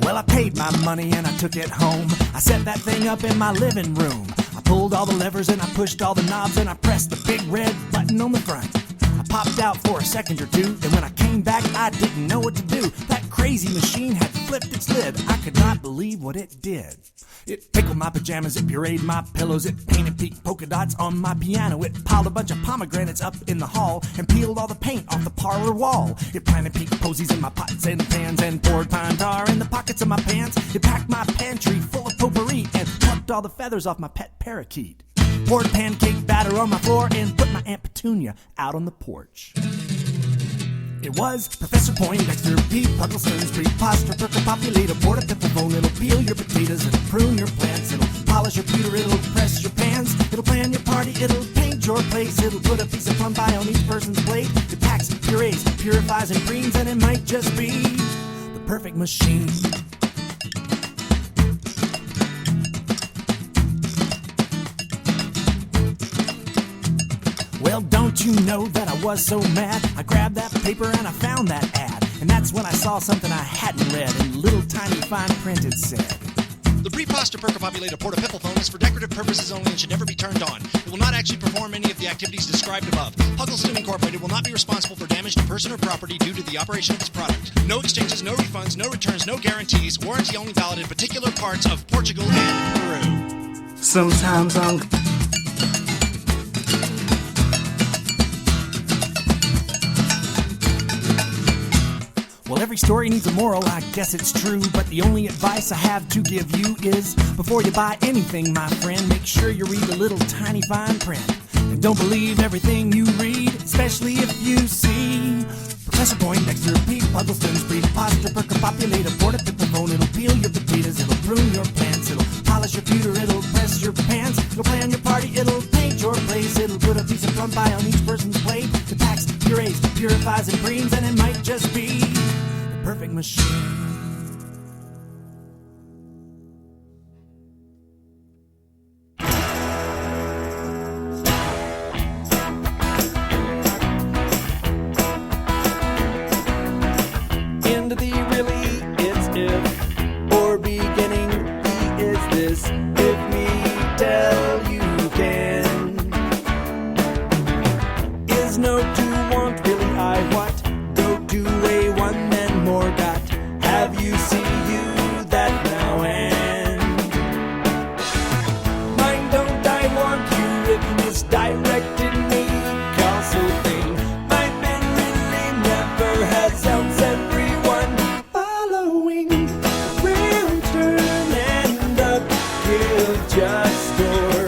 [SPEAKER 10] Well, I paid my money and I took it home. I set that thing up in my living room. I pulled all the levers and I pushed all the knobs and I pressed the big red button on the front. I popped out for a second or two, and when I came back, I didn't know what to do. That crazy machine had flipped its lid. I could not believe what it did. It pickled my pajamas, it pureed my pillows, it painted pink polka dots on my piano, it piled a bunch of pomegranates up in the hall and peeled all the paint off the parlor wall. It planted pink posies in my pots and pans and poured pine tar in the pockets of my pants. It packed my pantry full of potpourri and plucked all the feathers off my pet parakeet. Poured pancake batter on my floor and put my Aunt Petunia out on the porch. It was Professor Poindexter, P. Puddleston's preposter, percopopulator, porta pimple phone. It'll peel your potatoes, it'll prune your plants, it'll polish your pewter, it'll press your pans, it'll plan your party, it'll paint your place, it'll put a piece of plum pie on each person's plate. It packs, purees, purifies, and preens, and it might just be the perfect machine. Well, don't you know that I was so mad? I grabbed that paper and I found that ad. And that's when I saw something I hadn't read. In little tiny fine print it said,
[SPEAKER 12] The preposter percopopulator porta pimple phone is for decorative purposes only and should never be turned on. It will not actually perform any of the activities described above. Puddleston Incorporated will not be responsible for damage to person or property due to the operation of its product. No exchanges, no refunds, no returns, no guarantees. Warranty only valid in particular parts of Portugal and Peru.
[SPEAKER 10] Sometimes I'm... Well, every story needs a moral, I guess it's true. But the only advice I have to give you is, before you buy anything, my friend, make sure you read the little tiny fine print. And don't believe everything you read, especially if you see Professor Poindexter, P. Puddleston's preposter, percopopulator, porta pimple phone. It'll peel your potatoes, it'll prune your plants, it'll polish your pewter, it'll press your pants, it'll plan your party, it'll paint your place, it'll put a piece of plum pie on each person's plate. It packs, purees, purifies, and preens, and it might just be the perfect machine. End of the really, it's if, or beginning, he is this. If me tell you can, is no to want, really I what, go to a one then more got, have you see you that now and, mine don't I want you, it misdirected me, cause so thing, my man really never has helped everyone following, round turn and up, give just or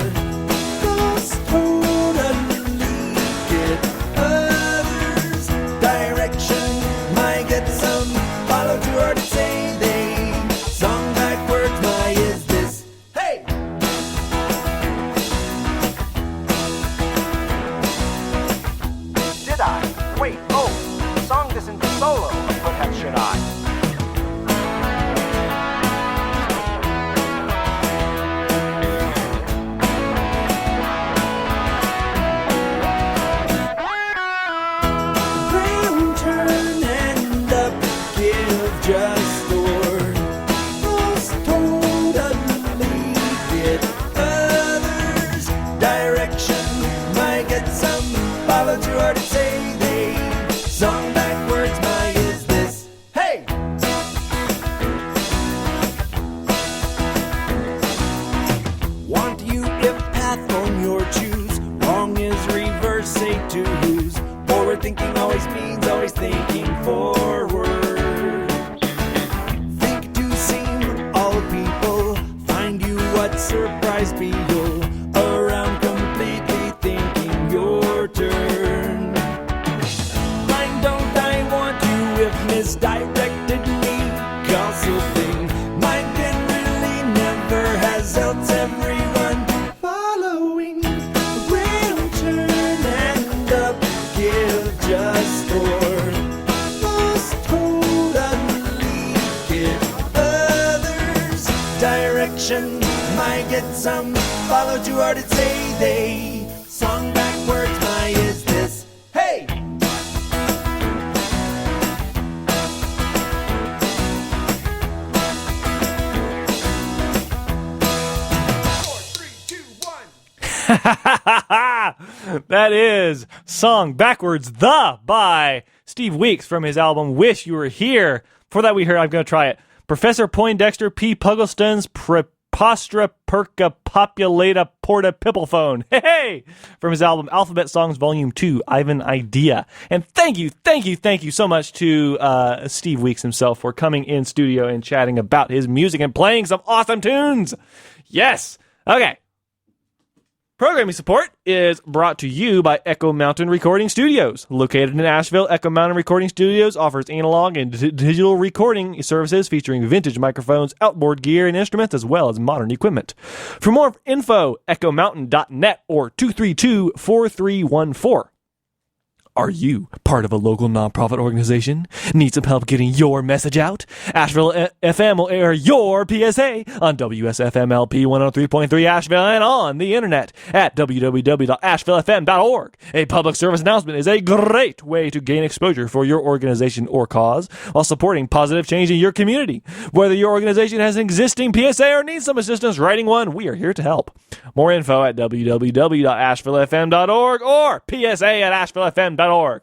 [SPEAKER 10] lost totally get others direction, might get some follow to her to say they song backwards, my is this, hey! Did I? Wait, oh, song this in solo, perhaps should I? Round turn and up, give just or lost totally get others direction, might get some follow to her to say they song backwards, my is this, hey! Want you if path on your choose, wrong is reverse, say to who's forward thinking, all always means always thinking forward. Think to seem all people, find you what surprise be you'll around completely thinking your turn. Mind don't I want you if misdirected me, gossiping. Mind can really never has else everyone following. Will turn and up, give just for most totally give others direction. Might get some follow too hard to say they. Song backwards, my is this. Hey!
[SPEAKER 1] That is Song Backwards The by Steve Weeks from his album Wish You Were Here. For that we heard, I'm going to try it, Professor Poindexter P. Puggleston's Prepostra Perca Populata Porta Pipplephone. Hey! From his album Alphabet Songs Volume 2, Ivan Idea. And thank you so much to Steve Weeks himself for coming in studio and chatting about his music and playing some awesome tunes. Yes! Okay. Programming support is brought to you by Echo Mountain Recording Studios. Located in Asheville, Echo Mountain Recording Studios offers analog and digital recording services featuring vintage microphones, outboard gear, and instruments, as well as modern equipment. For more info, echomountain.net or 232-4314. Are you part of a local nonprofit organization? Need some help getting your message out? Asheville FM will air your PSA on WSFMLP 103.3 Asheville and on the internet at www.ashevillefm.org. A public service announcement is a great way to gain exposure for your organization or cause while supporting positive change in your community. Whether your organization has an existing PSA or needs some assistance writing one, we are here to help. More info at www.ashevillefm.org or PSA@ashevillefm.org. All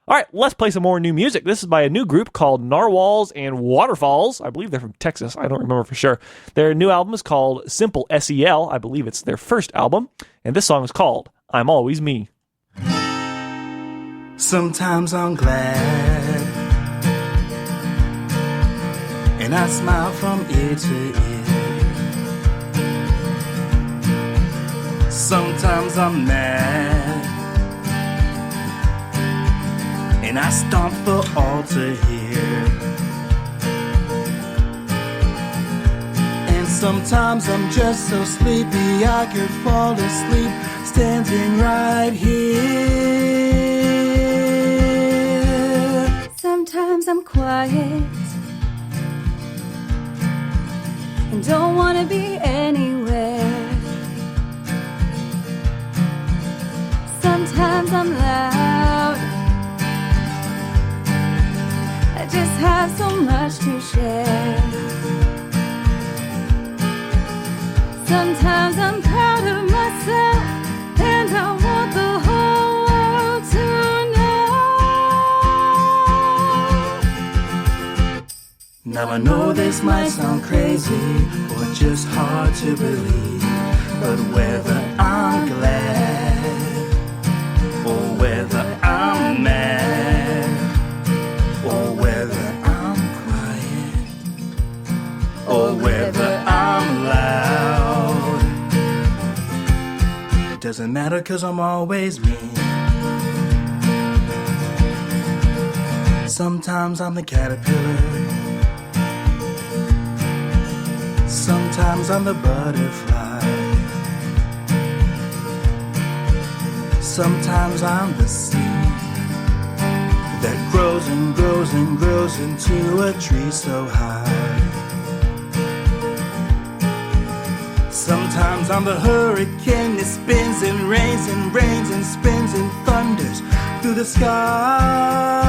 [SPEAKER 1] right, let's play some more new music. This is by a new group called Narwhals and Waterfalls. I believe they're from Texas. I don't remember for sure. Their new album is called Simple SEL. I believe it's their first album. And this song is called I'm Always Me.
[SPEAKER 13] Sometimes I'm glad, and I smile from ear to ear. Sometimes I'm mad, and I stomp for all to hear. And sometimes I'm just so sleepy I could fall asleep standing right here.
[SPEAKER 9] Sometimes I'm quiet and don't want to be anywhere. Sometimes I'm loud, I just have so much to share. Sometimes I'm proud of myself, and I want the whole world to know.
[SPEAKER 13] Now I know this might sound crazy or just hard to believe, but whether I'm glad or whether I'm mad, or whether I'm quiet, or whether I'm loud, it doesn't matter 'cause I'm always me. Sometimes I'm the caterpillar, sometimes I'm the butterfly, sometimes I'm the seed that grows and grows and grows into a tree so high. Sometimes I'm the hurricane that spins and rains and rains and spins and thunders through the sky.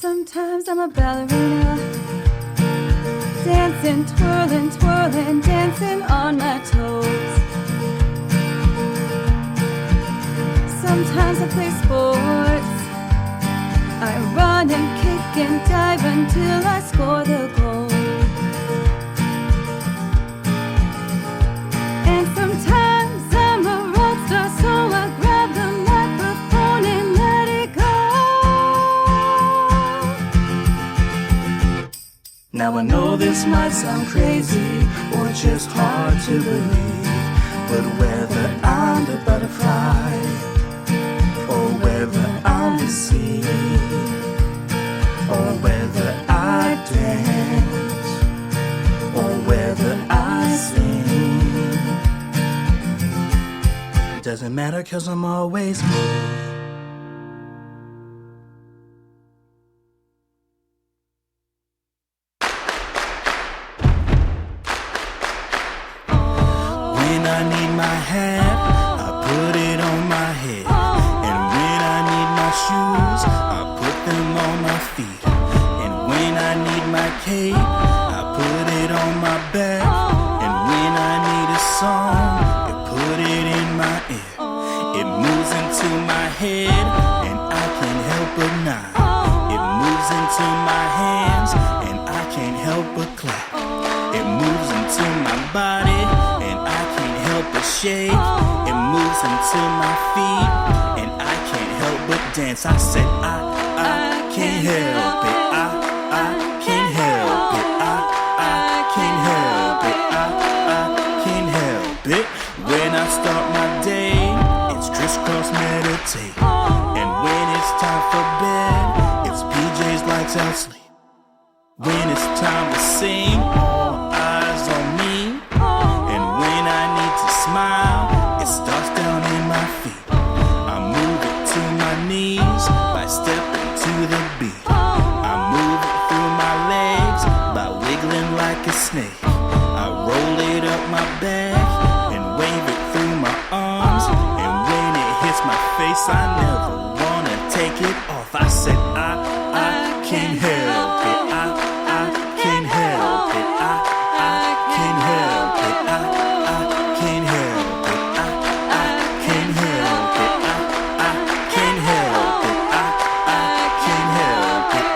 [SPEAKER 9] Sometimes I'm a ballerina, dancing, twirling, twirling, dancing on my toes. Sometimes I play sports, I run and kick and dive until I score the goal. And sometimes I'm a rock star, so I grab the microphone
[SPEAKER 13] This might sound crazy or just hard to believe, but whether I'm the butterfly or whether I'm the seed, or whether I dance or whether I sing, it doesn't matter 'cause I'm always me. When I need my hat, I put it on my head. And when I need my shoes, I put them on my feet. And when I need my cape, I put it on my back. And when I need a song, I put it in my ear. It moves into my head, and I can't help but nod. It moves into my hands, and I can't help but clap. It moves into my body, and I can't help but shake. It moves into my feet, and I can't help but dance. I said I can't help it. I can't help it. I can't help it. I can't help it. When I start my day, it's crisscross meditate. And when it's time for bed, it's PJ's lights out sleep. When it's time to sing, all eyes on me. And when I need to smile, it starts down in my feet. I move it to my knees by stepping to the beat. I move it through my legs by wiggling like a snake. I roll it up my back and wave it through my arms. And when it hits my face, I never wanna take it off. I said I can't help it. I can't help it. I can't help it. I can't help it. I can't help it. I can't help it. I can't help it.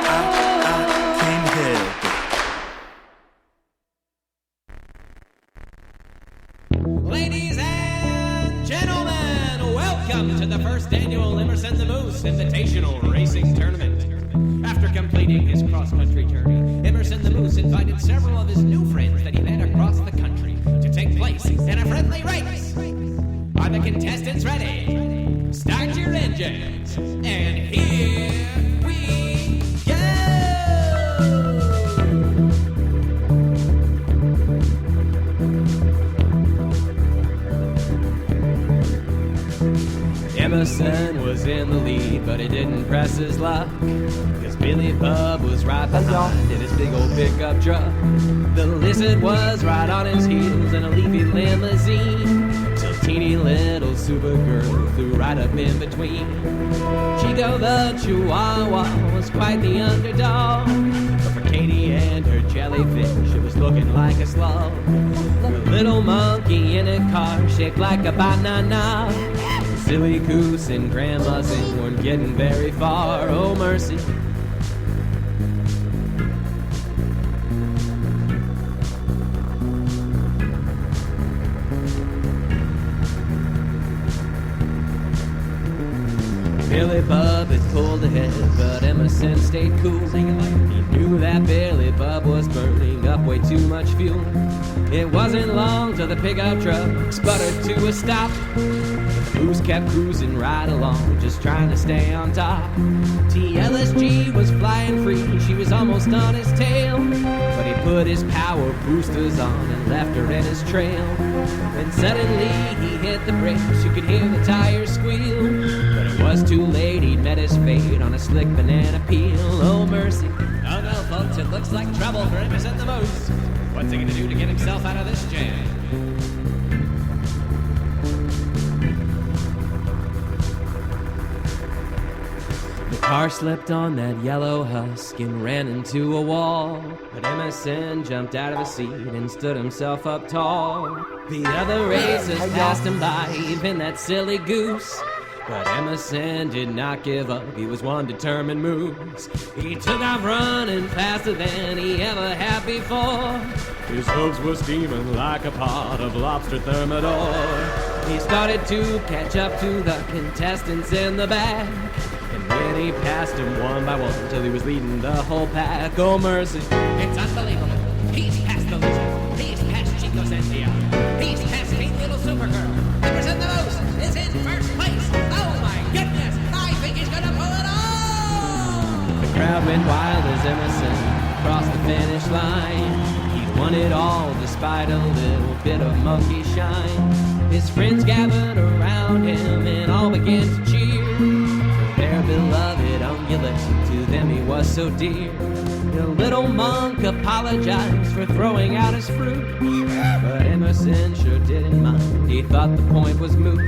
[SPEAKER 13] I can't help it.
[SPEAKER 8] Ladies and gentlemen, welcome to the first annual Emerson the Moose Invitational Racing Tournament. After completing his cross-country journey, Emerson the Moose invited several of his new friends that he met across the country to take place in a friendly race. Are the contestants ready? Start your engines, and here we go! Emerson was in the lead, but he didn't press his luck, 'cause Billy Bub was right behind in his big old pickup truck. The Lizard was right on his heels in a leafy limousine, till teeny little Supergirl flew right up in between. Chico the Chihuahua was quite the underdog, but for Katie and her jellyfish, it was looking like a slug. The little monkey in a car shaped like a banana. Silly Goose and Grandma Zing weren't getting very far. Oh, mercy. Billy Bub had pulled ahead, but Emerson stayed cool. He knew that Billy Bub was burning up way too much fuel. It wasn't long till the pickup truck sputtered to a stop. Moose kept cruising right along, just trying to stay on top. TLSG was flying free, she was almost on his tail, but he put his power boosters on and left her in his trail. Then suddenly he hit the brakes, you could hear the tires squeal, but it was too late, he'd met his fate on a slick banana peel. Oh mercy. Oh no folks, it looks like trouble for Emerson the Moose. What's he gonna do to get himself out of this jam? The car slipped on that yellow husk and ran into a wall. But Emerson jumped out of his seat and stood himself up tall. The other racers passed him by, even that silly Goose. But Emerson did not give up, he was one determined moose. He took off running faster than he ever had before. His hooves were steaming like a pot of lobster thermidor. He started to catch up to the contestants in the back, and then he passed them one by one till he was leading the whole pack. Oh mercy, it's unbelievable. He's said the other. He's testing little Supergirl. Nippers in the most is in first place. Oh my goodness, I think he's gonna pull it off! The crowd went wild as Emerson crossed the finish line. He'd won it all despite a little bit of monkey shine. His friends gathered around him and all began to cheer for their beloved ungulate. To them he was so dear. The little monk apologized for throwing out his fruit, but Emerson sure didn't mind. He thought the point was moot,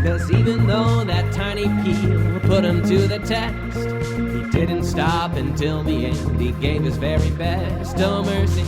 [SPEAKER 8] 'cause even though that tiny peel put him to the test, he didn't stop until the end. He gave his very best. Oh, mercy.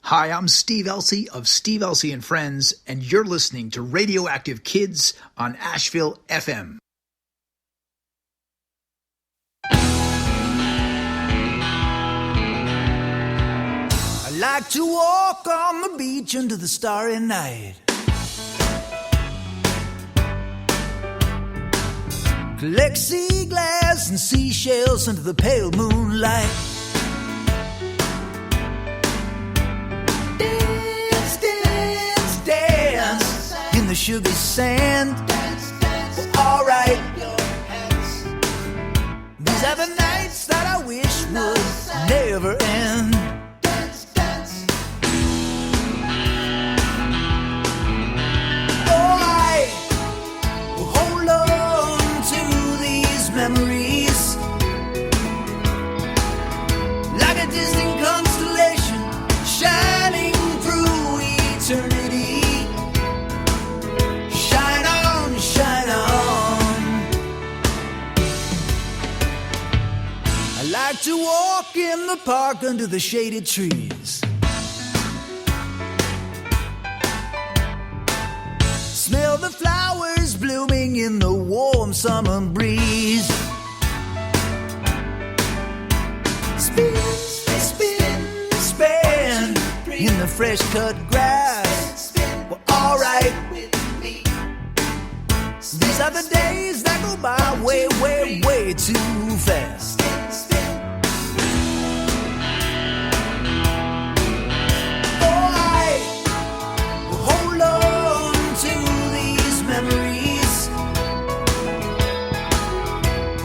[SPEAKER 14] Hi, I'm Steve Elsey of Steve Elsey and Friends, and you're listening to Radioactive Kids on Asheville FM.
[SPEAKER 15] I like to walk on the beach under the starry night, collect sea glass and seashells under the pale moonlight. In the sugar sand, well, alright. These are the nights that I wish would never end. Oh, I will hold on to these memories like a distant constellation shining through eternity. I like to walk in the park under the shaded trees, smell the flowers blooming in the warm summer breeze. Spin, spin, spin in the fresh cut grass. Well, alright. These are the days that go by way, way, way too fast. Oh, I will hold on to these memories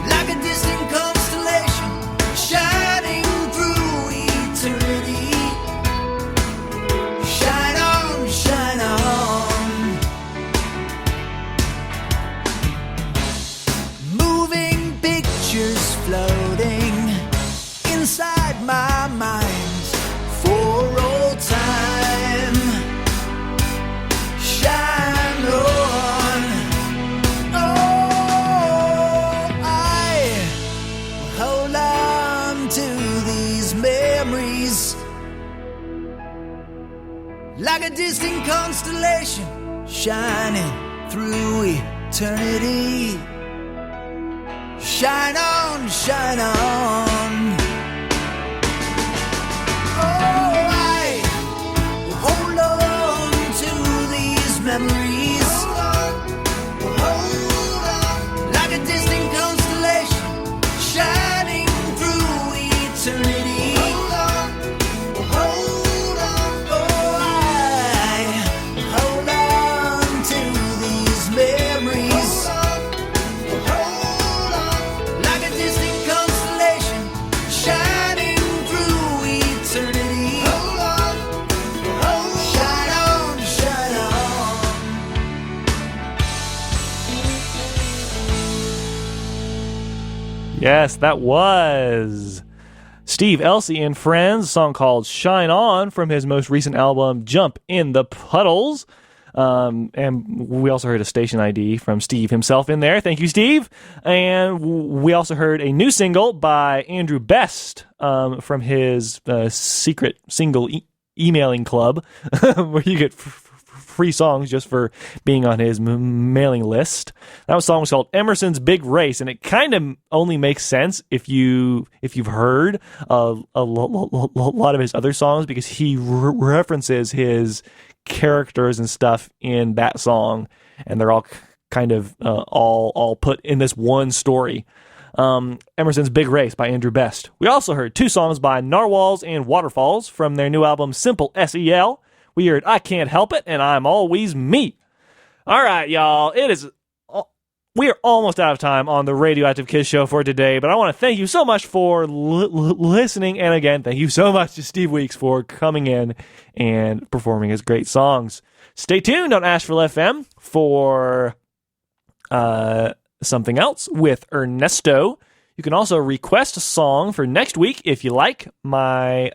[SPEAKER 15] like a distant constellation shining through eternity. Shine on, shine on. Moving pictures floating inside my mind for all time. Shine on. Oh, I hold on to these memories like a distant constellation shining through eternity. Shine on, shine on. Oh, I will hold on to these memories like a distant constellation shining through eternity. Oh, I hold on to these memories like a distant constellation shining through eternity. Shine on, shine on.
[SPEAKER 1] Yes, that was Steve Elsey and Friends, a song called Shine On from his most recent album, Jump in the Puddles. And we also heard a station ID from Steve himself in there. Thank you, Steve. And we also heard a new single by Andrew Best from his secret single emailing club where you get free songs just for being on his mailing list. That song was called Emerson's Big Race, and it kind of only makes sense if you've heard a lot of his other songs, because he references his characters and stuff in that song, and they're all kind of all put in this one story. Emerson's Big Race by Andrew Best. We also heard 2 songs by Narwhals and Waterfalls from their new album Simple SEL. We heard I Can't Help It and I'm Always Me. All right, y'all. We are almost out of time on the Radioactive Kids show for today, but I want to thank you so much for listening. And again, thank you so much to Steve Weeks for coming in and performing his great songs. Stay tuned on Asheville FM for something else with Ernesto. You can also request a song for next week if you like. My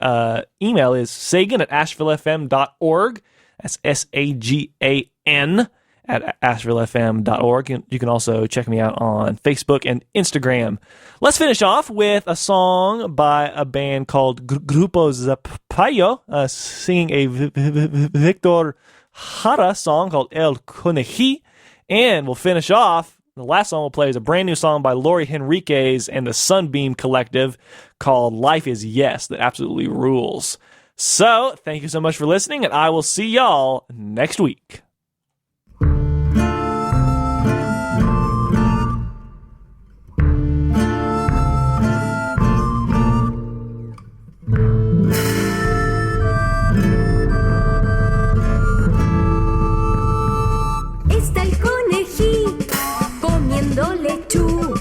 [SPEAKER 1] email is sagan@ashevillefm.org. That's SAGAN at ashevillefm.org. You can also check me out on Facebook and Instagram. Let's finish off with a song by a band called Grupo Zapallo, singing a Victor Jara song called El Conejí. And we'll finish off. The last song we'll play is a brand new song by Lori Henriquez and the Sunbeam Collective called Life is Yes, that absolutely rules. So, thank you so much for listening, and I will see y'all next week.
[SPEAKER 9] Está el conejí comiendo lechuga.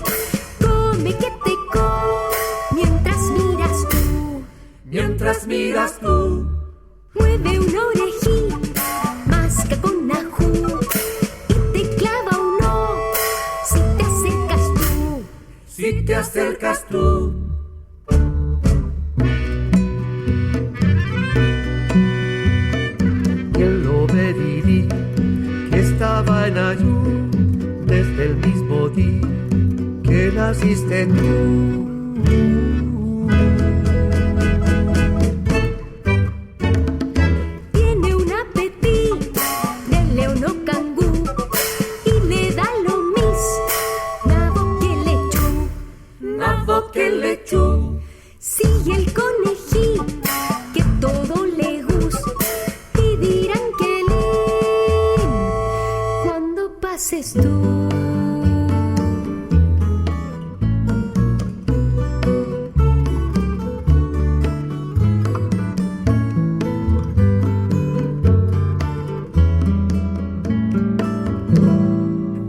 [SPEAKER 9] Come que te come mientras miras tú.
[SPEAKER 15] Mientras miras tú,
[SPEAKER 9] Mueve una orejita, masca con ajú y te clava un ojo si te acercas tú.
[SPEAKER 15] si te acercas tú.
[SPEAKER 16] ¿Quién lo diría que estaba en ayuno desde el mismo día que naciste tú?
[SPEAKER 9] Tiene un apetito de león o cangú y le da lo mismo nabo que lechú.
[SPEAKER 15] Nabo que lechú.
[SPEAKER 9] Sí, el conejito que todo le gusta y dirán que lindo cuando pases tú.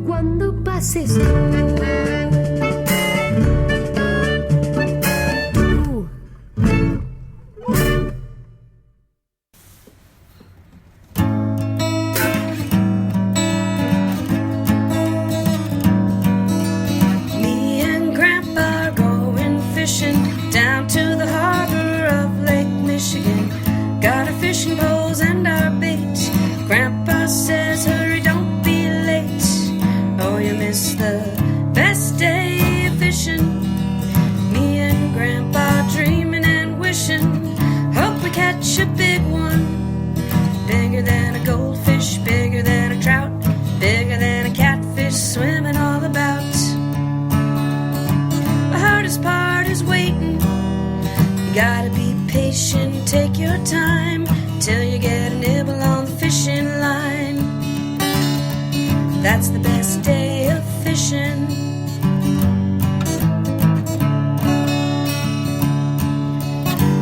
[SPEAKER 9] Cuando pases tú.
[SPEAKER 17] Me and Grandpa are going fishing down to the harbor of Lake Michigan. Got our fishing poles and our bait. Grandpa says, hurry, don't be late. Oh, you missed the best day of fishing. Me and Grandpa dreaming and wishing. Hope we catch a big one. Bigger than a goldfish, bigger than a trout, bigger than a catfish swimming all about. The hardest part is waiting. You gotta be patient, take your time till you get a nibble on the fishing line. That's the best day of fishing.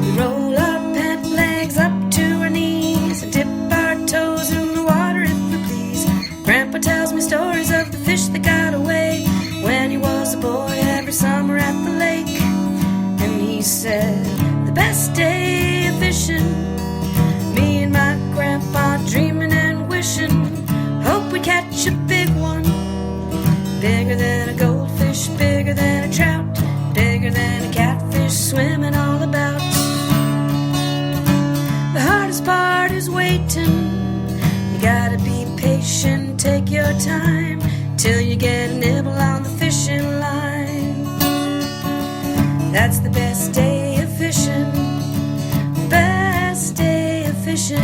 [SPEAKER 17] We roll our pant legs up to our knees and dip our toes in the water if we please. Grandpa tells me stories of the fish that got away when he was a boy every summer at the lake. And he said, the best day of fishing. Me and my grandpa dreaming and wishing. Hope we catch a big one. Bigger than a goldfish, bigger than a trout, bigger than a catfish swimming all about. The hardest part is waiting. You gotta be patient, take your time till you get a nibble on the fishing line. That's the best day of fishing. The best day of fishing.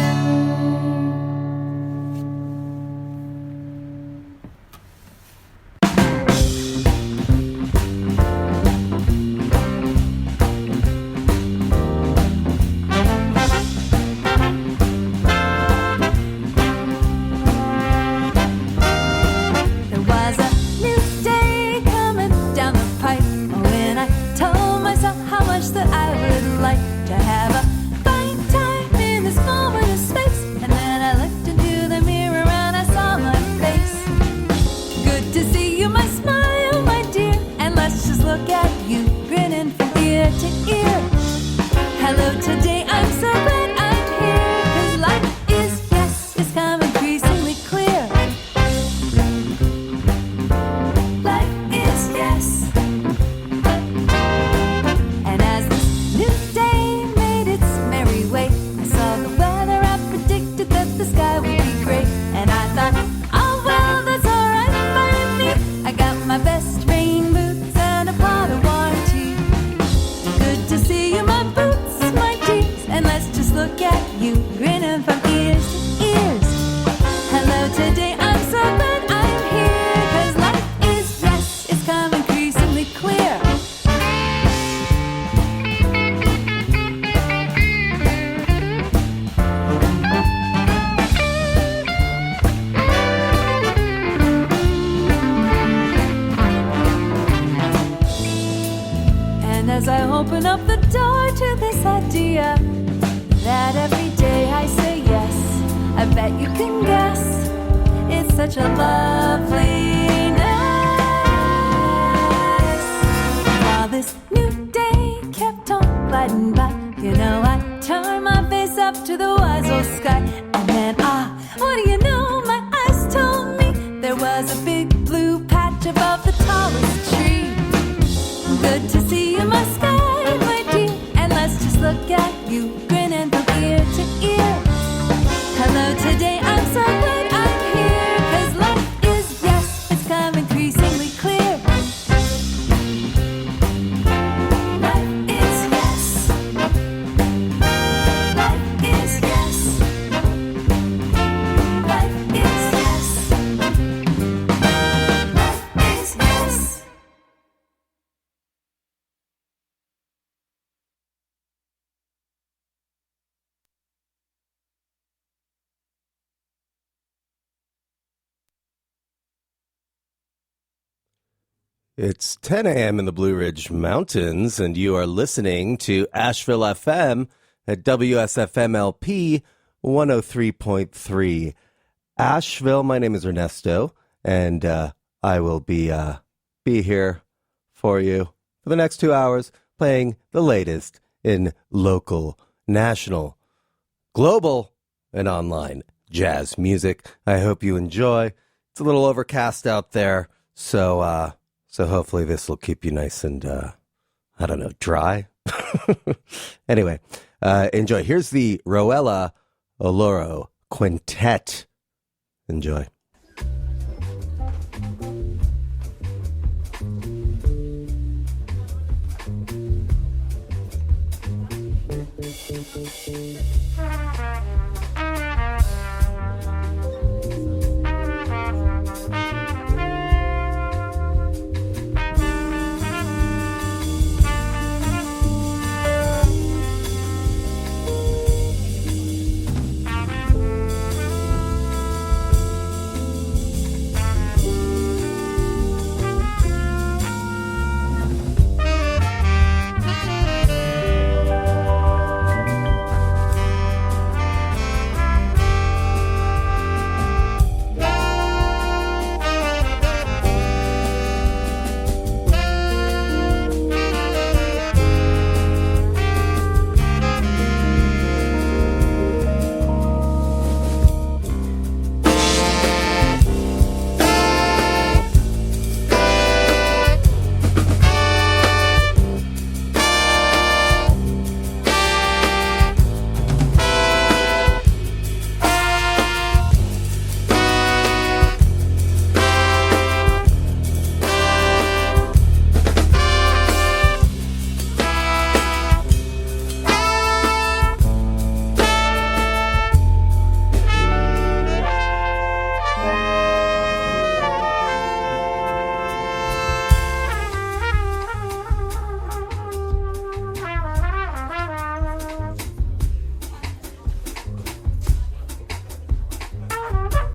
[SPEAKER 9] open up the door to this idea that every day I say yes. I bet you can guess it's such a loveliness. While this new day kept on gliding by, you know, I turned my face up to the wise old sky. And then, what do you know? My eyes told me there was a big blue patch above the tallest tree. Good to see you, my sky, my dear. And let's just look at you, grinning from ear to ear. Hello, today I'm so glad I'm here. 'Cause life is, yes, it's come increasingly clear. Life is, yes. Life is, yes. Life is, yes. Life is, yes.
[SPEAKER 18] It's 10 a.m. in the Blue Ridge Mountains, and you are listening to Asheville FM at WSFMLP 103.3. Asheville, my name is Ernesto, and I will be here for you for the next 2 hours, playing the latest in local, national, global, and online jazz music. I hope you enjoy. It's a little overcast out there, so hopefully this will keep you nice and, dry. Anyway, enjoy. Here's the Roella Oloro Quintet. Enjoy.